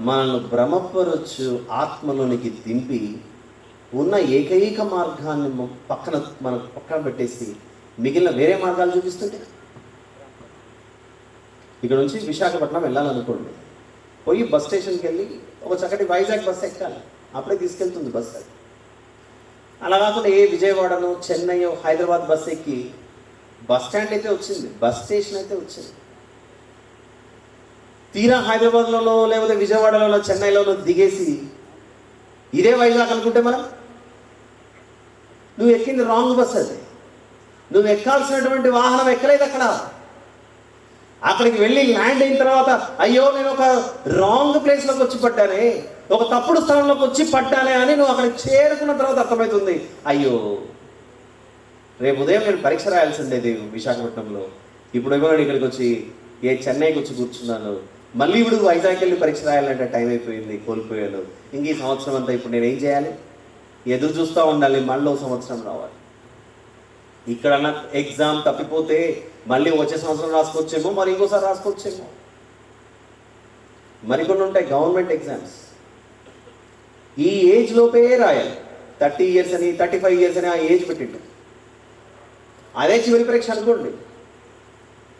మనల్ని భ్రమపరచు ఆత్మలోనికి దింపి ఉన్న ఏకైక మార్గాన్ని మనకు పక్కన పెట్టేసి మిగిలిన వేరే మార్గాలు చూపిస్తుంటే, ఇక్కడ నుంచి విశాఖపట్నం వెళ్ళాలనుకోండి, పోయి బస్ స్టేషన్కి వెళ్ళి ఒక చక్కటి వైజాగ్ బస్ ఎక్కాలి, అప్పుడే తీసుకెళ్తుంది బస్. అది అలా కాకుండా విజయవాడను చెన్నై హైదరాబాద్ బస్ ఎక్కి బస్ స్టాండ్ అయితే వచ్చింది, బస్ స్టేషన్ అయితే వచ్చింది, తీరా హైదరాబాద్లోనో లేకపోతే విజయవాడలోనో చెన్నైలోనో దిగేసి ఇదే వైజాగ్ అనుకుంటే నువ్వు ఎక్కింది రాంగ్ బస్. అది నువ్వు ఎక్కాల్సినటువంటి వాహనం ఎక్కలేదు. అక్కడికి వెళ్ళి ల్యాండ్ అయిన తర్వాత అయ్యో నేను ఒక రాంగ్ ప్లేస్లోకి వచ్చి పడ్డానే, ఒక తప్పుడు స్థలంలోకి వచ్చి పడ్డానే అని నువ్వు అక్కడికి చేరుకున్న తర్వాత అర్థమవుతుంది, అయ్యో రేపు ఉదయం నేను పరీక్ష రాయాల్సి ఉండేది విశాఖపట్నంలో, ఇప్పుడు ఏమో ఇక్కడికి వచ్చి చెన్నైకి వచ్చి కూర్చున్నాను, మళ్ళీ ఇప్పుడు వైజాగ్కి వెళ్ళి పరీక్ష రాయాలంటే టైం అయిపోయింది, కోల్పోయాను, ఇంక ఈ సంవత్సరం అంతా ఇప్పుడు నేను ఏం చేయాలి? ఎదురు చూస్తూ ఉండాలి, మళ్ళీ ఒక సంవత్సరం రావాలి. ఇక్కడన్నా ఎగ్జామ్ తప్పిపోతే మళ్ళీ వచ్చే సంవత్సరం రాసుకోవచ్చేమో, మరి ఇంకోసారి రాసుకోవచ్చేమో. మరికొన్ని ఉంటాయి గవర్నమెంట్ ఎగ్జామ్స్, ఈ ఏజ్ లోపే రాయాలి. 30 years అని 35 years అని ఆ ఏజ్ పెట్టిండు, అదే చివరి పరీక్ష అనుకోండి.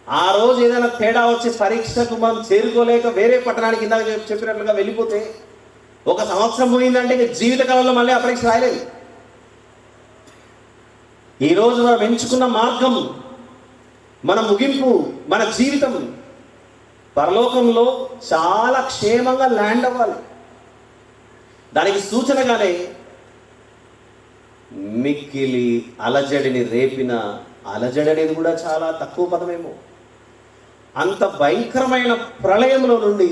ఆ రోజు ఏదైనా తేడా వచ్చి పరీక్షకు మనం చేరుకోలేక వేరే పట్టణానికి ఇందాక చెప్పినట్లుగా వెళ్ళిపోతే ఒక సంవత్సరం పోయిందంటే జీవితకాలంలో మళ్ళీ ఆ పరీక్ష రాయలేదు. ఈరోజు మనం ఎంచుకున్న మార్గం, మన ముగింపు, మన జీవితం పరలోకంలో చాలా క్షేమంగా ల్యాండ్ అవ్వాలి. దానికి సూచనగానే మిక్కిలి అలజడిని రేపిన, అలజడి అనేది కూడా చాలా తక్కువ పదమేమో, అంత భయంకరమైన ప్రళయంలో నుండి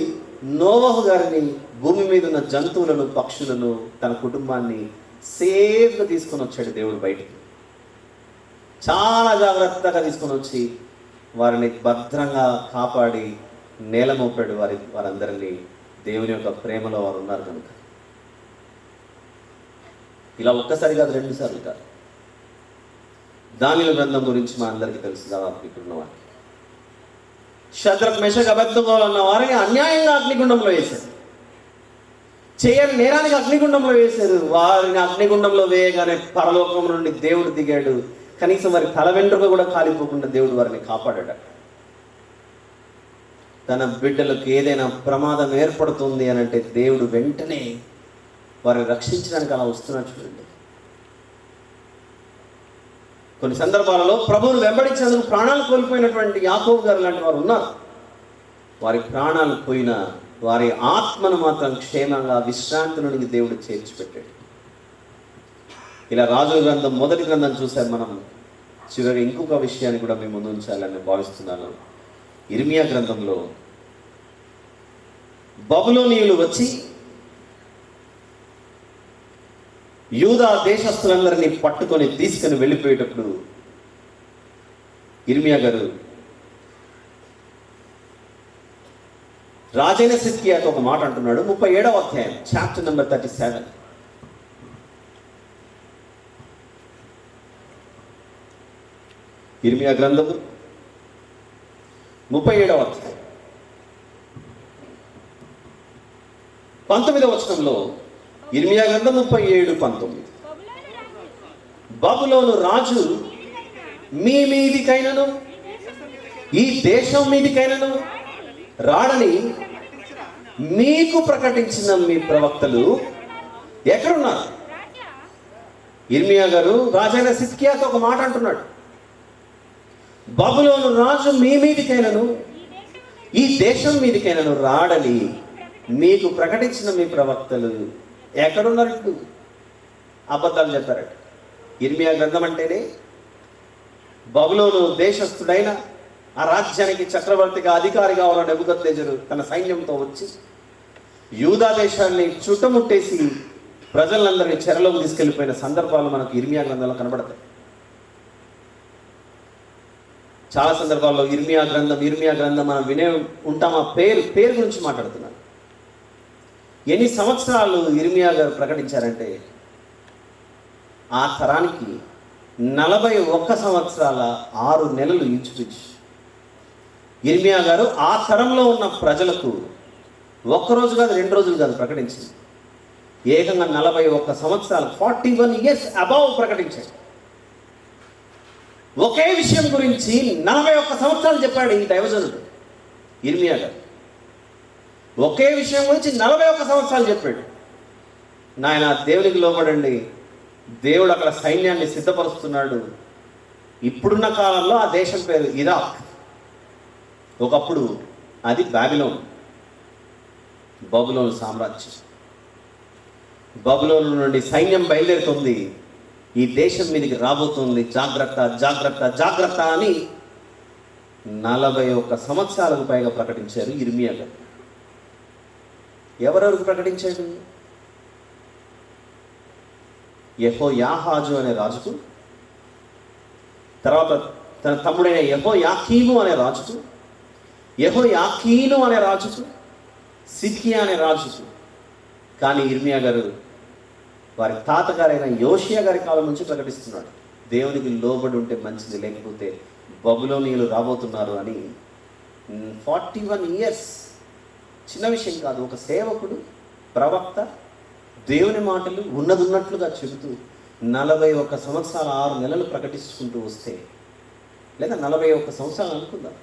నోవహు గారిని, భూమి మీద ఉన్న జంతువులను, పక్షులను, తన కుటుంబాన్ని సేఫ్గా తీసుకొని వచ్చాడు దేవుడు బయటికి. చాలా జాగ్రత్తగా తీసుకొని వచ్చి వారిని భద్రంగా కాపాడి నేల మోపాడు వారందరినీ. దేవుని యొక్క ప్రేమలో వారు ఉన్నారు కనుక. ఇలా ఒక్కసారి కాదు, 2 సార్లు కాదు. దానియేలు గ్రంథం గురించి మా అందరికీ తెలుసు, దాదాపు ఇక్కడున్న వారికి. షద్రక్ మెషక్ అబేద్నెగోలు అన్న వారిని అన్యాయంగా అగ్నిగుండంలో వేశారు, చేయని నేరానికి అగ్నిగుండంలో వేశారు. వారిని అగ్నిగుండంలో వేయగానే పరలోకం నుండి దేవుడు దిగాడు, కనీసం వారి తల వెంట్రుక కూడా కాలిపోకుండా దేవుడు వారిని కాపాడాడు. తన బిడ్డలకు ఏదైనా ప్రమాదం ఏర్పడుతుంది అని అంటే దేవుడు వెంటనే వారిని రక్షించడానికి అలా వస్తున్నాడు. చూడండి, కొన్ని సందర్భాలలో ప్రభువును వెంబడించేందుకు ప్రాణాలు కోల్పోయినటువంటి యాకోబు గారు లాంటి వారు ఉన్నారు. వారి ప్రాణాలు పోయిన వారి ఆత్మను మాత్రం క్షేమంగా విశ్రాంతిలోనికి దేవుడు చేర్చిపెట్టాడు. ఇలా రాజుల గ్రంథం మొదటి గ్రంథం చూసారు మనం. చివరి ఇంకొక విషయాన్ని కూడా మేము ముందు ఉంచాలని భావిస్తున్నాను. ఇర్మియా గ్రంథంలో బబులోనీయులు వచ్చి యూదా దేశస్తులందరినీ పట్టుకొని తీసుకుని వెళ్ళిపోయేటప్పుడు ఇర్మియా గారు రాజైన సిద్కియాతో ఒక మాట అంటున్నాడు. 37వ అధ్యాయం, చాప్టర్ నెంబర్ 37. ఇర్మియా గ్రంథము 37వ అధ్యాయం 19వ వచనంలో, ఇర్మియా గ్రంథం 37:19, బబులోను రాజు మీ మీదికైనను ఈ దేశం మీదికైనను రాడని మీకు ప్రకటించిన మీ ప్రవక్తలు ఎక్కడున్నారు? ఇర్మియా గారు రాజైన సిద్కియాతో ఒక మాట అంటున్నాడు. బబులోను రాజు మీ మీదికైనను ఈ దేశం మీదికైనను రాడని మీకు ప్రకటించిన మీ ప్రవక్తలు ఎక్కడున్నారు? ఇప్పుడు అబద్ధాలు చెప్పారట. ఇర్మియా గ్రంథం అంటేనే బబులోను దేశస్థుడైన ఆ రాజ్యానికి చక్రవర్తిగా అధికారిగా ఉన్న నెబుకద్నెజరు తన సైన్యంతో వచ్చి యూదా దేశాన్ని చుట్టుముట్టేసి ప్రజలందరినీ చెరలోకి తీసుకెళ్లిపోయిన సందర్భాలు మనకు ఇర్మియా గ్రంథంలో కనబడతాయి. చాలా సందర్భాల్లో ఇర్మియా గ్రంథం మనం వినే ఉంటాం. ఆ పేరు గురించి మాట్లాడుతున్నాను. ఎన్ని సంవత్సరాలు ఇర్మియా గారు ప్రకటించారంటే ఆ తరానికి 41 సంవత్సరాల 6 నెలలు ఇంచుమించు ఇర్మియా గారు ఆ తరంలో ఉన్న ప్రజలకు ఒక్కరోజు కాదు 2 రోజులు కాదు ప్రకటించింది. ఏకంగా 41 సంవత్సరాలు 41 years అబౌవ్ ప్రకటించాడు. ఒకే విషయం గురించి 41 సంవత్సరాలు చెప్పాడు ఈ దైవజనుడు ఇర్మియా గారు. ఒకే విషయం గురించి 41 సంవత్సరాలు చెప్పాడు. నాయన దేవునికి లోబడండి, దేవుడు అక్కడ సైన్యాన్ని సిద్ధపరుస్తున్నాడు. ఇప్పుడున్న కాలంలో ఆ దేశం పేరు ఇరాక్, ఒకప్పుడు అది బాబిలోన్, బబులోను సామ్రాజ్యం. బబులోను నుండి సైన్యం బయలుదేరుతుంది, ఈ దేశం మీదకి రాబోతుంది, జాగ్రత్త జాగ్రత్త జాగ్రత్త అని 41 సంవత్సరాలకు పైగా ప్రకటించారు ఇర్మియా గారు. ఎవరెవరికి ప్రకటించాడు? యెహోయాహాజు అనే రాజుకు, తర్వాత తన తమ్ముడైన యెహోయాకీము అనే రాజుకు, యెహోయాకీను అనే రాజుకు, సిద్కియా అనే రాజుకు. కానీ ఇర్మియా గారు వారి తాతగారైన యోషియా గారి కాలం నుంచి ప్రకటిస్తున్నాడు, దేవునికి లోబడి ఉంటే మంచిది, లేకపోతే బబులోనీయులు రాబోతున్నారు అని. 41 years చిన్న విషయం కాదు. ఒక సేవకుడు, ప్రవక్త దేవుని మాటలు ఉన్నట్లుగా చెబుతూ 41 సంవత్సరాలు 6 నెలలు ప్రకటించుకుంటూ వస్తే, లేదా 41 సంవత్సరాలు అనుకుందాం,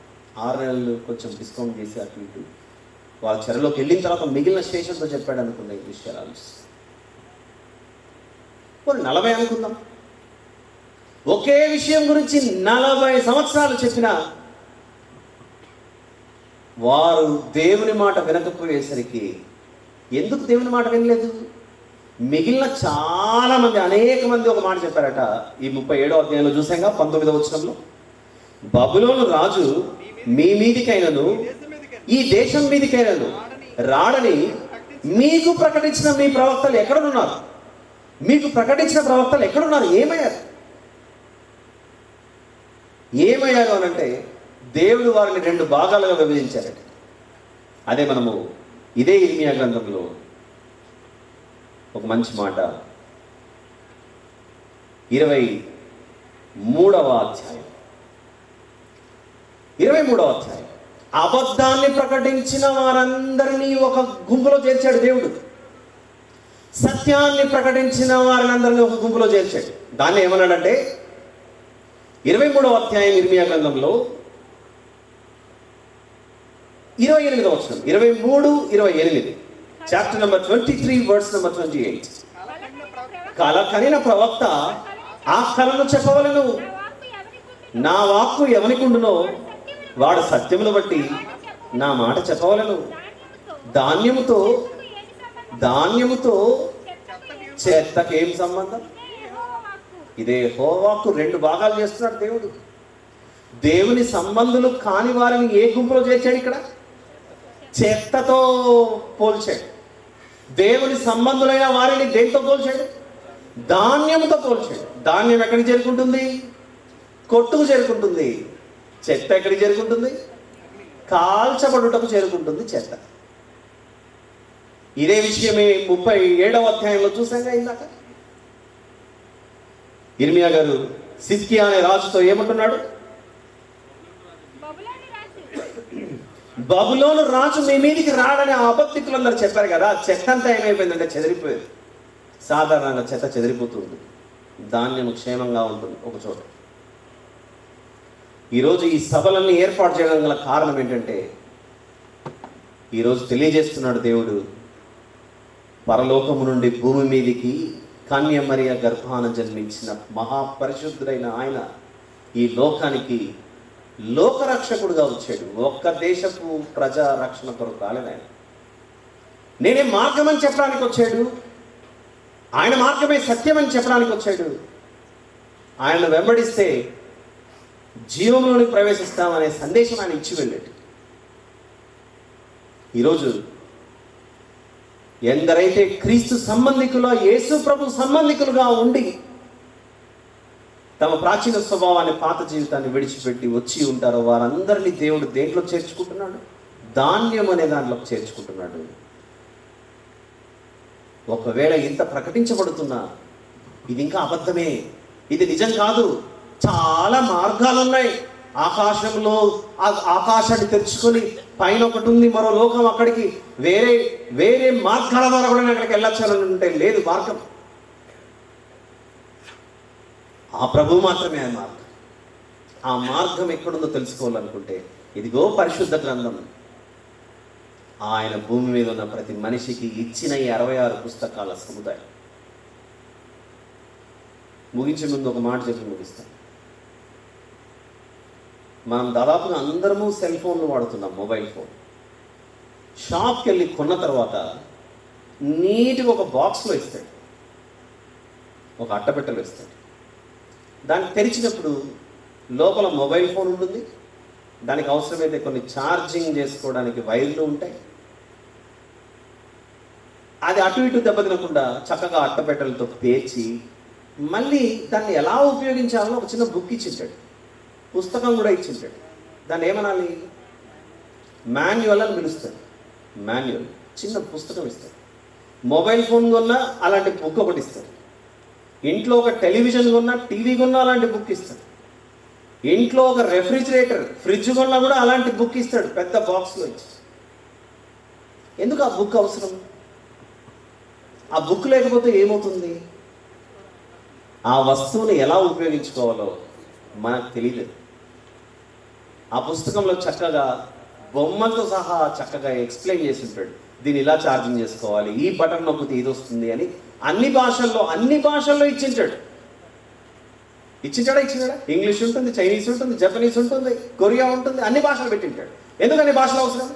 6 నెలలు కొంచెం డిస్కౌంట్ చేసి అటు ఇటు వాళ్ళ చెరలోకి వెళ్ళిన తర్వాత మిగిలిన స్టేషన్తో చెప్పాడు అనుకున్న ఈ విషయాలు ఆలోచిస్తాం. 40 అనుకుందాం. ఒకే విషయం గురించి 40 సంవత్సరాలు చెప్పిన వారు దేవుని మాట వినకపోయేసరికి, ఎందుకు దేవుని మాట వినలేదు? మిగిలిన చాలా మంది, అనేక మంది ఒక మాట చెప్పారట. ఈ 37వ అధ్యాయంలో చూసాంగా 19వ వచనంలో, బబులోను రాజు మీ మీదికైనను ఈ దేశం మీదికైనను రాడని మీకు ప్రకటించిన మీ ప్రవక్తలు ఎక్కడున్నారు? మీకు ప్రకటించిన ప్రవక్తలు ఎక్కడున్నారు? ఏమయ్యారు అనంటే దేవుడు వారిని 2 భాగాలుగా విభజించారట. అదే మనము ఇదే ఇర్మియా గ్రంథంలో ఒక మంచి మాట 23వ అధ్యాయం 23వ అధ్యాయం, అబద్ధాన్ని ప్రకటించిన వారందరినీ ఒక గుంపులో చేర్చాడు దేవుడు, సత్యాన్ని ప్రకటించిన వారందరినీ ఒక గుంపులో చేర్చాడు. దాన్ని ఏమన్నాడంటే 23వ అధ్యాయం ఇర్మియా గ్రంథంలో 28వ వచనం, 23:28, చాప్టర్ నెంబర్ 23 వర్స్ నెంబర్ 28. కల కనిన ప్రవక్త ఆ కలను చెప్పవలను, నా వాక్కు ఎవనికుండునో వాడు సత్యమును బట్టి నా మాట చెప్పవలను. ధాన్యముతో చెత్తకేం సంబంధం? ఇదే యెహోవాకు 2 భాగాలు చేస్తున్నాడు దేవుడు. దేవుని సంబంధులు కాని వారిని ఏ గుంపులో చేర్చాడు? ఇక్కడ చెత్తతో పోల్చాడు. దేవుని సంబంధులైన వారిని దేంతో పోల్చాడు? ధాన్యంతో పోల్చాడు. ధాన్యం ఎక్కడికి చేరుకుంటుంది? కొట్టుకు చేరుకుంటుంది. చెత్త ఎక్కడికి చేరుకుంటుంది? కాల్చబడుటకు చేరుకుంటుంది చెత్త. ఇదే విషయమే 37వ అధ్యాయంలో చూసాగా ఇందాక. ఇర్మియా గారు సిద్కియా అనే రాజుతో ఏమంటున్నాడు? బబులోను రాజు మీ మీదికి రాడని ఆ అబద్ధికులందరూ చెప్పారు కదా. చెత్త అంతా ఏమైపోయిందంటే చెదిరిపోయేది. సాధారణంగా చెత్త చెదిరిపోతుంది, ధాన్యం క్షేమంగా ఉంటుంది ఒక చోట. ఈరోజు ఈ సభలన్నీ ఏర్పాటు చేయడం గల కారణం ఏంటంటే, ఈరోజు తెలియజేస్తున్నాడు దేవుడు, పరలోకము నుండి భూమి మీదికి కన్య మరియ గర్భాన జన్మించిన మహాపరిశుద్ధుడైన ఆయన ఈ లోకానికి లోకరక్షకుడుగా వచ్చాడు. ఒక్క దేశపు ప్రజా రక్షణ కొరకు కాలేదు ఆయన. నేనే మార్గం అని చెప్పడానికి వచ్చాడు. ఆయన మార్గమే సత్యం అని చెప్పడానికి వచ్చాడు. ఆయనను వెంబడిస్తే జీవంలోని ప్రవేశిస్తామనే సందేశం ఆయన ఇచ్చి వెళ్ళాడు. ఈరోజు ఎందరైతే క్రీస్తు సంబంధికులు, యేసు ప్రభు సంబంధికులుగా ఉండి తమ ప్రాచీన స్వభావాన్ని, పాత జీవితాన్ని విడిచిపెట్టి వచ్చి ఉంటారో వారందరినీ దేవుడు దేంట్లో చేర్చుకుంటున్నాడు? ధాన్యం అనే దాంట్లో చేర్చుకుంటున్నాడు. ఒకవేళ ఇంత ప్రకటించబడుతున్నా ఇది ఇంకా అబద్ధమే, ఇది నిజం కాదు, చాలా మార్గాలు ఉన్నాయి, ఆకాశంలో ఆకాశాన్ని తెరుచుకొని పైన ఒకటి ఉంది, మరో లోకం, అక్కడికి వేరే వేరే మార్గాల ద్వారా కూడా అక్కడికి వెళ్ళొచ్చాలని ఉంటే లేదు మార్గం. ఆ ప్రభు మాత్రమే ఆ మార్గం. ఆ మార్గం ఎక్కడుందో తెలుసుకోవాలనుకుంటే ఇదిగో పరిశుద్ధ గ్రంథం. ఆయన భూమి మీద ఉన్న ప్రతి మనిషికి ఇచ్చిన ఈ 66 పుస్తకాల సముదాయం. ముగించే ముందు ఒక మాట చెప్పి ముగిస్తాం. మనం దాదాపుగా అందరము సెల్ ఫోన్లు వాడుతున్నాం, మొబైల్ ఫోన్. షాప్కి వెళ్ళి కొన్న తర్వాత నీట్గా ఒక బాక్స్లో ఇస్తాడు, ఒక అట్టపెట్టెలో ఇస్తాడు. దాన్ని తెరిచినప్పుడు లోపల మొబైల్ ఫోన్ ఉంటుంది, దానికి అవసరమైతే కొన్ని ఛార్జింగ్ చేసుకోవడానికి వైర్లు ఉంటాయి. అది అటు ఇటు దెబ్బతినకుండా చక్కగా అట్టపెట్టెలతో పేర్చి మళ్ళీ దాన్ని ఎలా ఉపయోగించాలో ఒక చిన్న బుక్ ఇచ్చింటాడు, పుస్తకం కూడా ఇచ్చింటాడు. దాన్ని ఏమనాలి? మాన్యువల్ అని పిలుస్తాడు. మాన్యువల్, చిన్న పుస్తకం ఇస్తాడు. మొబైల్ ఫోన్ కొన్నా అలాంటి బుక్ ఒకటి ఇస్తాడు. ఇంట్లో ఒక టెలివిజన్ కొన్నా, టీవీ కొన్నా అలాంటి బుక్ ఇస్తాడు. ఇంట్లో ఒక రెఫ్రిజిరేటర్, ఫ్రిడ్జ్ కొన్నా కూడా అలాంటి బుక్ ఇస్తాడు, పెద్ద బాక్స్లో ఇచ్చి. ఎందుకు ఆ బుక్ అవసరం? ఆ బుక్ లేకపోతే ఏమవుతుంది? ఆ వస్తువుని ఎలా ఉపయోగించుకోవాలో మనకు తెలియలేదు. ఆ పుస్తకంలో చక్కగా బొమ్మలతో సహా చక్కగా ఎక్స్ప్లెయిన్ చేసి ఉంటాడు. దీన్ని ఇలా ఛార్జింగ్ చేసుకోవాలి, ఈ బటన్ నొక్కితే ఇది వస్తుంది అని అన్ని భాషల్లో ఇచ్చింటాడు. ఇచ్చింటాడా? ఇంగ్లీష్ ఉంటుంది, చైనీస్ ఉంటుంది, జపనీస్ ఉంటుంది, కొరియా ఉంటుంది, అన్ని భాషలు పెట్టింటాడు. ఎందుకు అన్ని భాషలు అవసరం?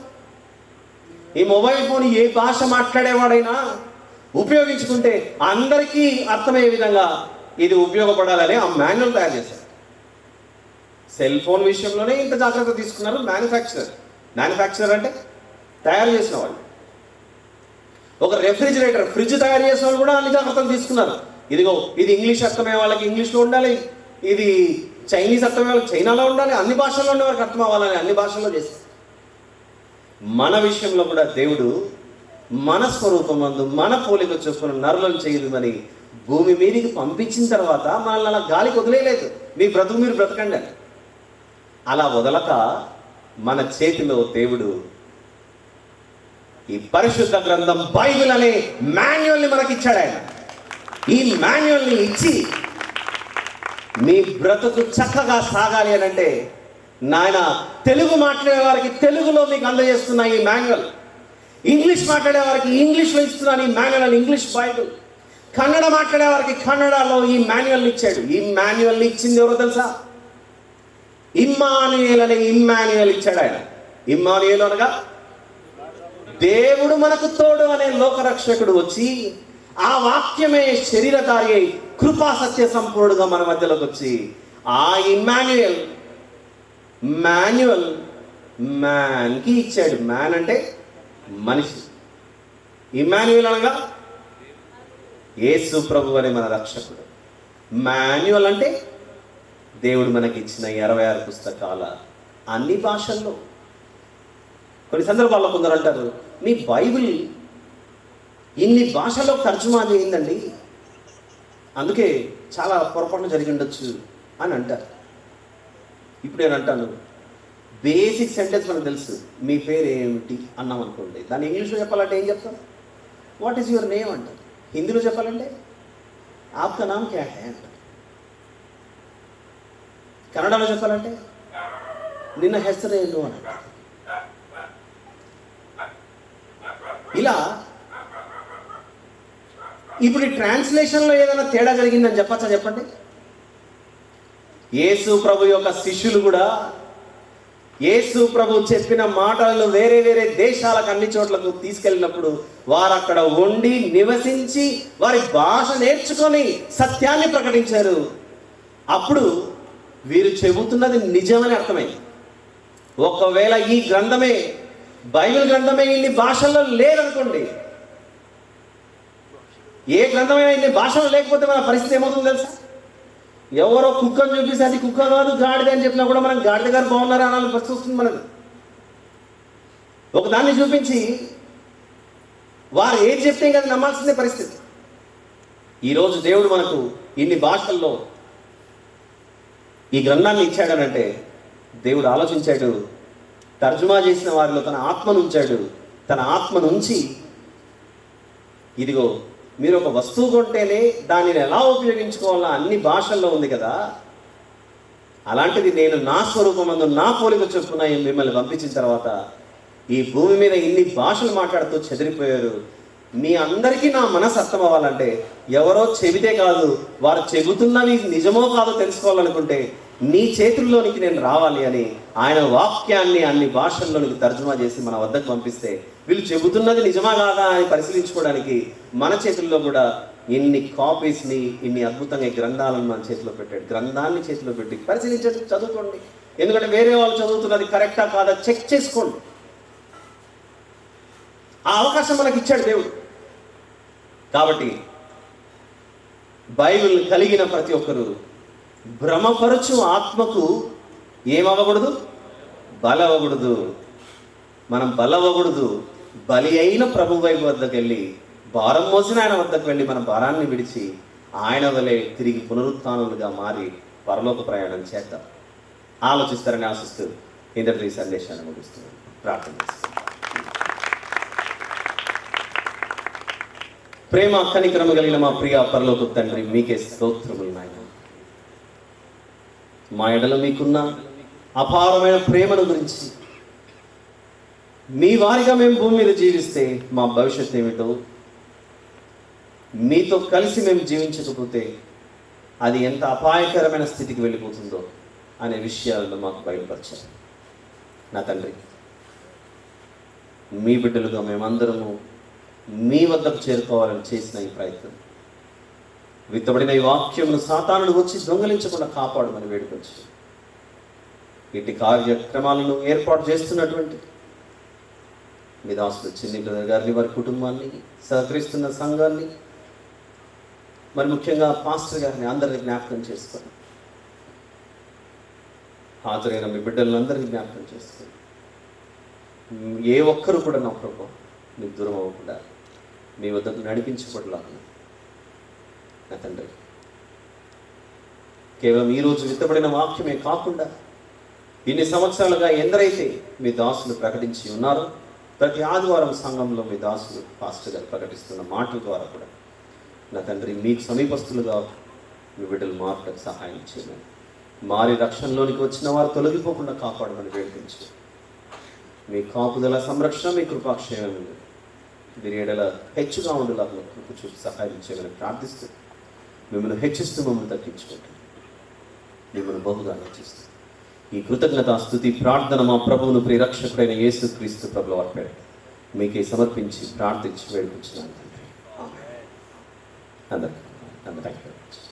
ఈ మొబైల్ ఫోన్ ఏ భాష మాట్లాడేవాడైనా ఉపయోగించుకుంటే అందరికీ అర్థమయ్యే విధంగా ఇది ఉపయోగపడాలని ఆ మాన్యువల్ తయారు చేశారు. సెల్ ఫోన్ విషయంలోనే ఇంత జాగ్రత్త తీసుకున్నారు మ్యానుఫ్యాక్చరర్ అంటే తయారు చేసిన వాళ్ళు. ఒక రెఫ్రిజిరేటర్, ఫ్రిడ్జ్ తయారు చేసిన వాళ్ళు కూడా అన్ని జాగ్రత్తలు తీసుకున్నారు. ఇదిగో ఇది ఇంగ్లీష్ అర్థమయ్యే వాళ్ళకి ఇంగ్లీష్లో ఉండాలి, ఇది చైనీస్ అర్థమయ్యే వాళ్ళకి చైనాలో ఉండాలి, అన్ని భాషల్లో ఉండే వాళ్ళకి అర్థం అవ్వాలని అన్ని భాషల్లో చేస్తారు. మన విషయంలో కూడా దేవుడు మన స్వరూపమందు మన పోలిక చొప్పున నరులను చేయమని భూమి మీదికి పంపించిన తర్వాత మనల్ని అలా గాలికి వదిలేయలేదు. మీ బ్రతుకు మీరు బ్రతకండి అని. అలా వదలక మన చేతిలో దేవుడు ఈ పరిశుద్ధ గ్రంథం బైబిల్ అనే మాన్యువల్ని మనకి ఇచ్చాడు. ఆయన ఈ మాన్యువల్ని ఇచ్చి మీ బ్రతుకు చక్కగా సాగాలి అని అంటే నాయన తెలుగు మాట్లాడే వారికి తెలుగులో మీకు అందజేస్తున్న ఈ మాన్యువల్, ఇంగ్లీష్ మాట్లాడే వారికి ఇంగ్లీష్లో ఇస్తున్నాను ఈ మాన్యువల్, ఇంగ్లీష్ బైబిల్, కన్నడ మాట్లాడే వారికి కన్నడలో ఈ మాన్యువల్ ఇచ్చాడు. ఈ మాన్యువల్ ఇచ్చింది ఎవరో తెలుసా? ఇమ్మానుయేల్ అనే ఇమ్మాన్యుయల్ ఇచ్చాడు ఆయన. ఇమ్మానుయేల్ అనగా దేవుడు మనకు తోడు అనే లోకరక్షకుడు వచ్చి ఆ వాక్యమే శరీరధారి అయి కృపా సత్య సంపూర్ణుడుగా మన మధ్యలోకి వచ్చి ఆ ఇమ్మాన్యుయల్ మాన్యువల్ మ్యాన్కి ఇచ్చాడు. మ్యాన్ అంటే మనిషి, ఇమ్మాన్యుయల్ అనగా యేసు ప్రభు అనే మన రక్షకుడు. మాన్యువల్ అంటే దేవుడు మనకి ఇచ్చిన 26 పుస్తకాల అన్ని భాషల్లో. కొన్ని సందర్భాల్లో కొందరు అంటారు, మీ బైబిల్ ఇన్ని భాషల్లో తర్జుమా చేయిందండి, అందుకే చాలా పొరపాట్లు జరిగి ఉండొచ్చు అని అంటారు. ఇప్పుడు నేను అంటాను, బేసిక్ సెంటెన్స్ మనకు తెలుసు. మీ పేరు ఏమిటి అన్నాం అనుకోండి, దాన్ని ఇంగ్లీష్లో చెప్పాలంటే ఏం చెప్తాం? వాట్ ఈస్ యువర్ నేమ్ అంటారు. హిందీలో చెప్పాలంటే ఆప్కా నామ్ క్యా హై అంటారు. కన్నడలో చెప్పాలంటే నిన్న హెసరేను అని అంటారు. ఇలా ఇప్పుడు ఈ ట్రాన్స్లేషన్లో ఏదైనా తేడా జరిగిందని చెప్పచ్చా? చెప్పండి. యేసు ప్రభు యొక్క శిష్యులు కూడా యేసు ప్రభు చెప్పిన మాటలను వేరే వేరే దేశాలకు అన్ని చోట్లకు తీసుకెళ్ళినప్పుడు వారు అక్కడ ఉండి నివసించి వారి భాష నేర్చుకొని సత్యాన్ని ప్రకటించారు. అప్పుడు వీరు చెబుతున్నది నిజమని అర్థమైంది. ఒకవేళ ఈ గ్రంథమే, బైబిల్ గ్రంథమే ఇన్ని భాషల్లో లేదనుకోండి, ఏ గ్రంథమైనా ఇన్ని భాషలు లేకపోతే మన పరిస్థితి ఏమవుతుందో తెలుసా? ఎవరో కుక్కను చూపిస్తే అది కుక్క కాదు గాడిద అని చెప్పినా కూడా మనం గాడిద గారు బాగున్నారా అనాలని పరిస్థితి వస్తుంది మనకు. ఒకదాన్ని చూపించి వారు ఏది చెప్తే కదా నమ్మాల్సిందే పరిస్థితి. ఈరోజు దేవుడు మనకు ఇన్ని భాషల్లో ఈ గ్రంథాన్ని ఇచ్చాడనంటే దేవుడు ఆలోచించాడు, తర్జుమా చేసిన వారిలో తన ఆత్మను ఉంచాడు. తన ఆత్మను ఉంచి ఇదిగో మీరు ఒక వస్తువు కొంటేనే దానిని ఎలా ఉపయోగించుకోవాలో అన్ని భాషల్లో ఉంది కదా, అలాంటిది నేను నా స్వరూపమందు నా పోలిక చొప్పున మిమ్మల్ని పంపించిన తర్వాత ఈ భూమి మీద ఇన్ని భాషలు మాట్లాడుతూ చెదిరిపోయారు. మీ అందరికీ నా మనసు అర్థం అవ్వాలంటే ఎవరో చెబితే కాదు, వారు చెబుతున్నవి నిజమో కాదో తెలుసుకోవాలనుకుంటే నీ చేతుల్లోనికి నేను రావాలి అని ఆయన వాక్యాన్ని అన్ని భాషల్లోనికి తర్జుమా చేసి మన వద్దకు పంపిస్తే వీళ్ళు చెబుతున్నది నిజమా కాదా అని పరిశీలించుకోవడానికి మన చేతుల్లో కూడా ఇన్ని కాపీస్ని, ఇన్ని అద్భుతంగా ఈ గ్రంథాలను మన చేతిలో పెట్టాడు. గ్రంథాన్ని చేతిలో పెట్టి పరిశీలించండి, చదువుకోండి. ఎందుకంటే వేరే వాళ్ళు చదువుతున్నది కరెక్టా కాదా చెక్ చేసుకోండి. ఆ అవకాశం మనకి ఇచ్చాడు దేవుడు. కాబట్టి బైబిల్ కలిగిన ప్రతి ఒక్కరూ భ్రమపరచు ఆత్మకు ఏమవ్వకూడదు? బలవ్వకూడదు. మనం బలవ్వకూడదు. బలి అయిన ప్రభు వైపు వద్దకు వెళ్ళి, భారం మోసిన ఆయన వద్దకు వెళ్ళి మన భారాన్ని విడిచి ఆయన వలె తిరిగి పునరుత్థానులుగా మారి పరలోక ప్రయాణం చేద్దాం. ఆలోచిస్తారని ఆశిస్తూ ఇంతటి సందేశాన్ని ముగిస్తున్నాను. ప్రార్థన చేస్తాను. ప్రేమ కనికరమ కలిగిన మా ప్రియ పరలోక తండ్రి, మీకే స్తోత్రములు నాయన. మా ఎడల మీకున్న అపారమైన ప్రేమను గురించి, మీ వారిగా మేము భూమి మీద జీవిస్తే మా భవిష్యత్తు ఏమిటో, మీతో కలిసి మేము జీవించకపోతే అది ఎంత అపాయకరమైన స్థితికి వెళ్ళిపోతుందో అనే విషయాలను మాకు బయలుపరచారు. నా తండ్రి, మీ బిడ్డలుగా మేమందరము మీ వద్దకు చేరుకోవాలని చేసిన ఈ ప్రయత్నం, విత్తబడిన ఈ వాక్యమును సాతానుడు వచ్చి దొంగలించకుండా కాపాడమని వేడుకొచ్చు. ఇటు కార్యక్రమాలను ఏర్పాటు చేస్తున్నటువంటి మీ దాసులు చిన్ని బ్రదర్ గారిని, వారి కుటుంబాన్ని, సహకరిస్తున్న సంఘాన్ని, మరి ముఖ్యంగా పాస్టర్ గారిని అందరినీ జ్ఞాపకం చేసుకొని, హాజరైన మీ బిడ్డలందరినీ జ్ఞాపకం చేసుకొని, ఏ ఒక్కరు కూడా నా ప్రభు మీకు దూరం అవ్వకుండా మీ వద్దకు నడిపించబడలాగా నా తండ్రి, కేవలం ఈరోజు విత్తబడిన వాక్యమే కాకుండా ఇన్ని సంవత్సరాలుగా ఎందరైతే మీ దాసులు ప్రకటించి ఉన్నారో, ప్రతి ఆదివారం సంఘంలో మీ దాసులు పాస్టర్ గారు ప్రకటిస్తున్న మాటల ద్వారా కూడా నా తండ్రి మీకు సమీపస్తులుగా మీ బిడ్డలు మారుటకు సహాయం చేయమని, మారి రక్షణలోనికి వచ్చిన వారు తొలగిపోకుండా కాపాడమని వేడుకొంచు. మీ కాపుదల సంరక్షణ, మీ కృపాక్షేమం మీరు ఎడల హెచ్చుగా ఉండేలాగా కృప చూపి సహాయం చేయమని ప్రార్థిస్తూ, మిమ్మల్ని హెచ్చిస్తూ మమ్మల్ని తగ్గించుకుంటాం, మిమ్మల్ని బహుగా హెచ్చిస్తూ ఈ కృతజ్ఞతాస్తుతి ప్రార్థన మా ప్రభువును ప్రియరక్షకుడైన యేసు క్రీస్తు ప్రభువు అర్పణ మీకే సమర్పించి ప్రార్థించి వేడుకొచ్చినాను తండ్రి. ఆమేన్. అందరికీ థాంక్యూ.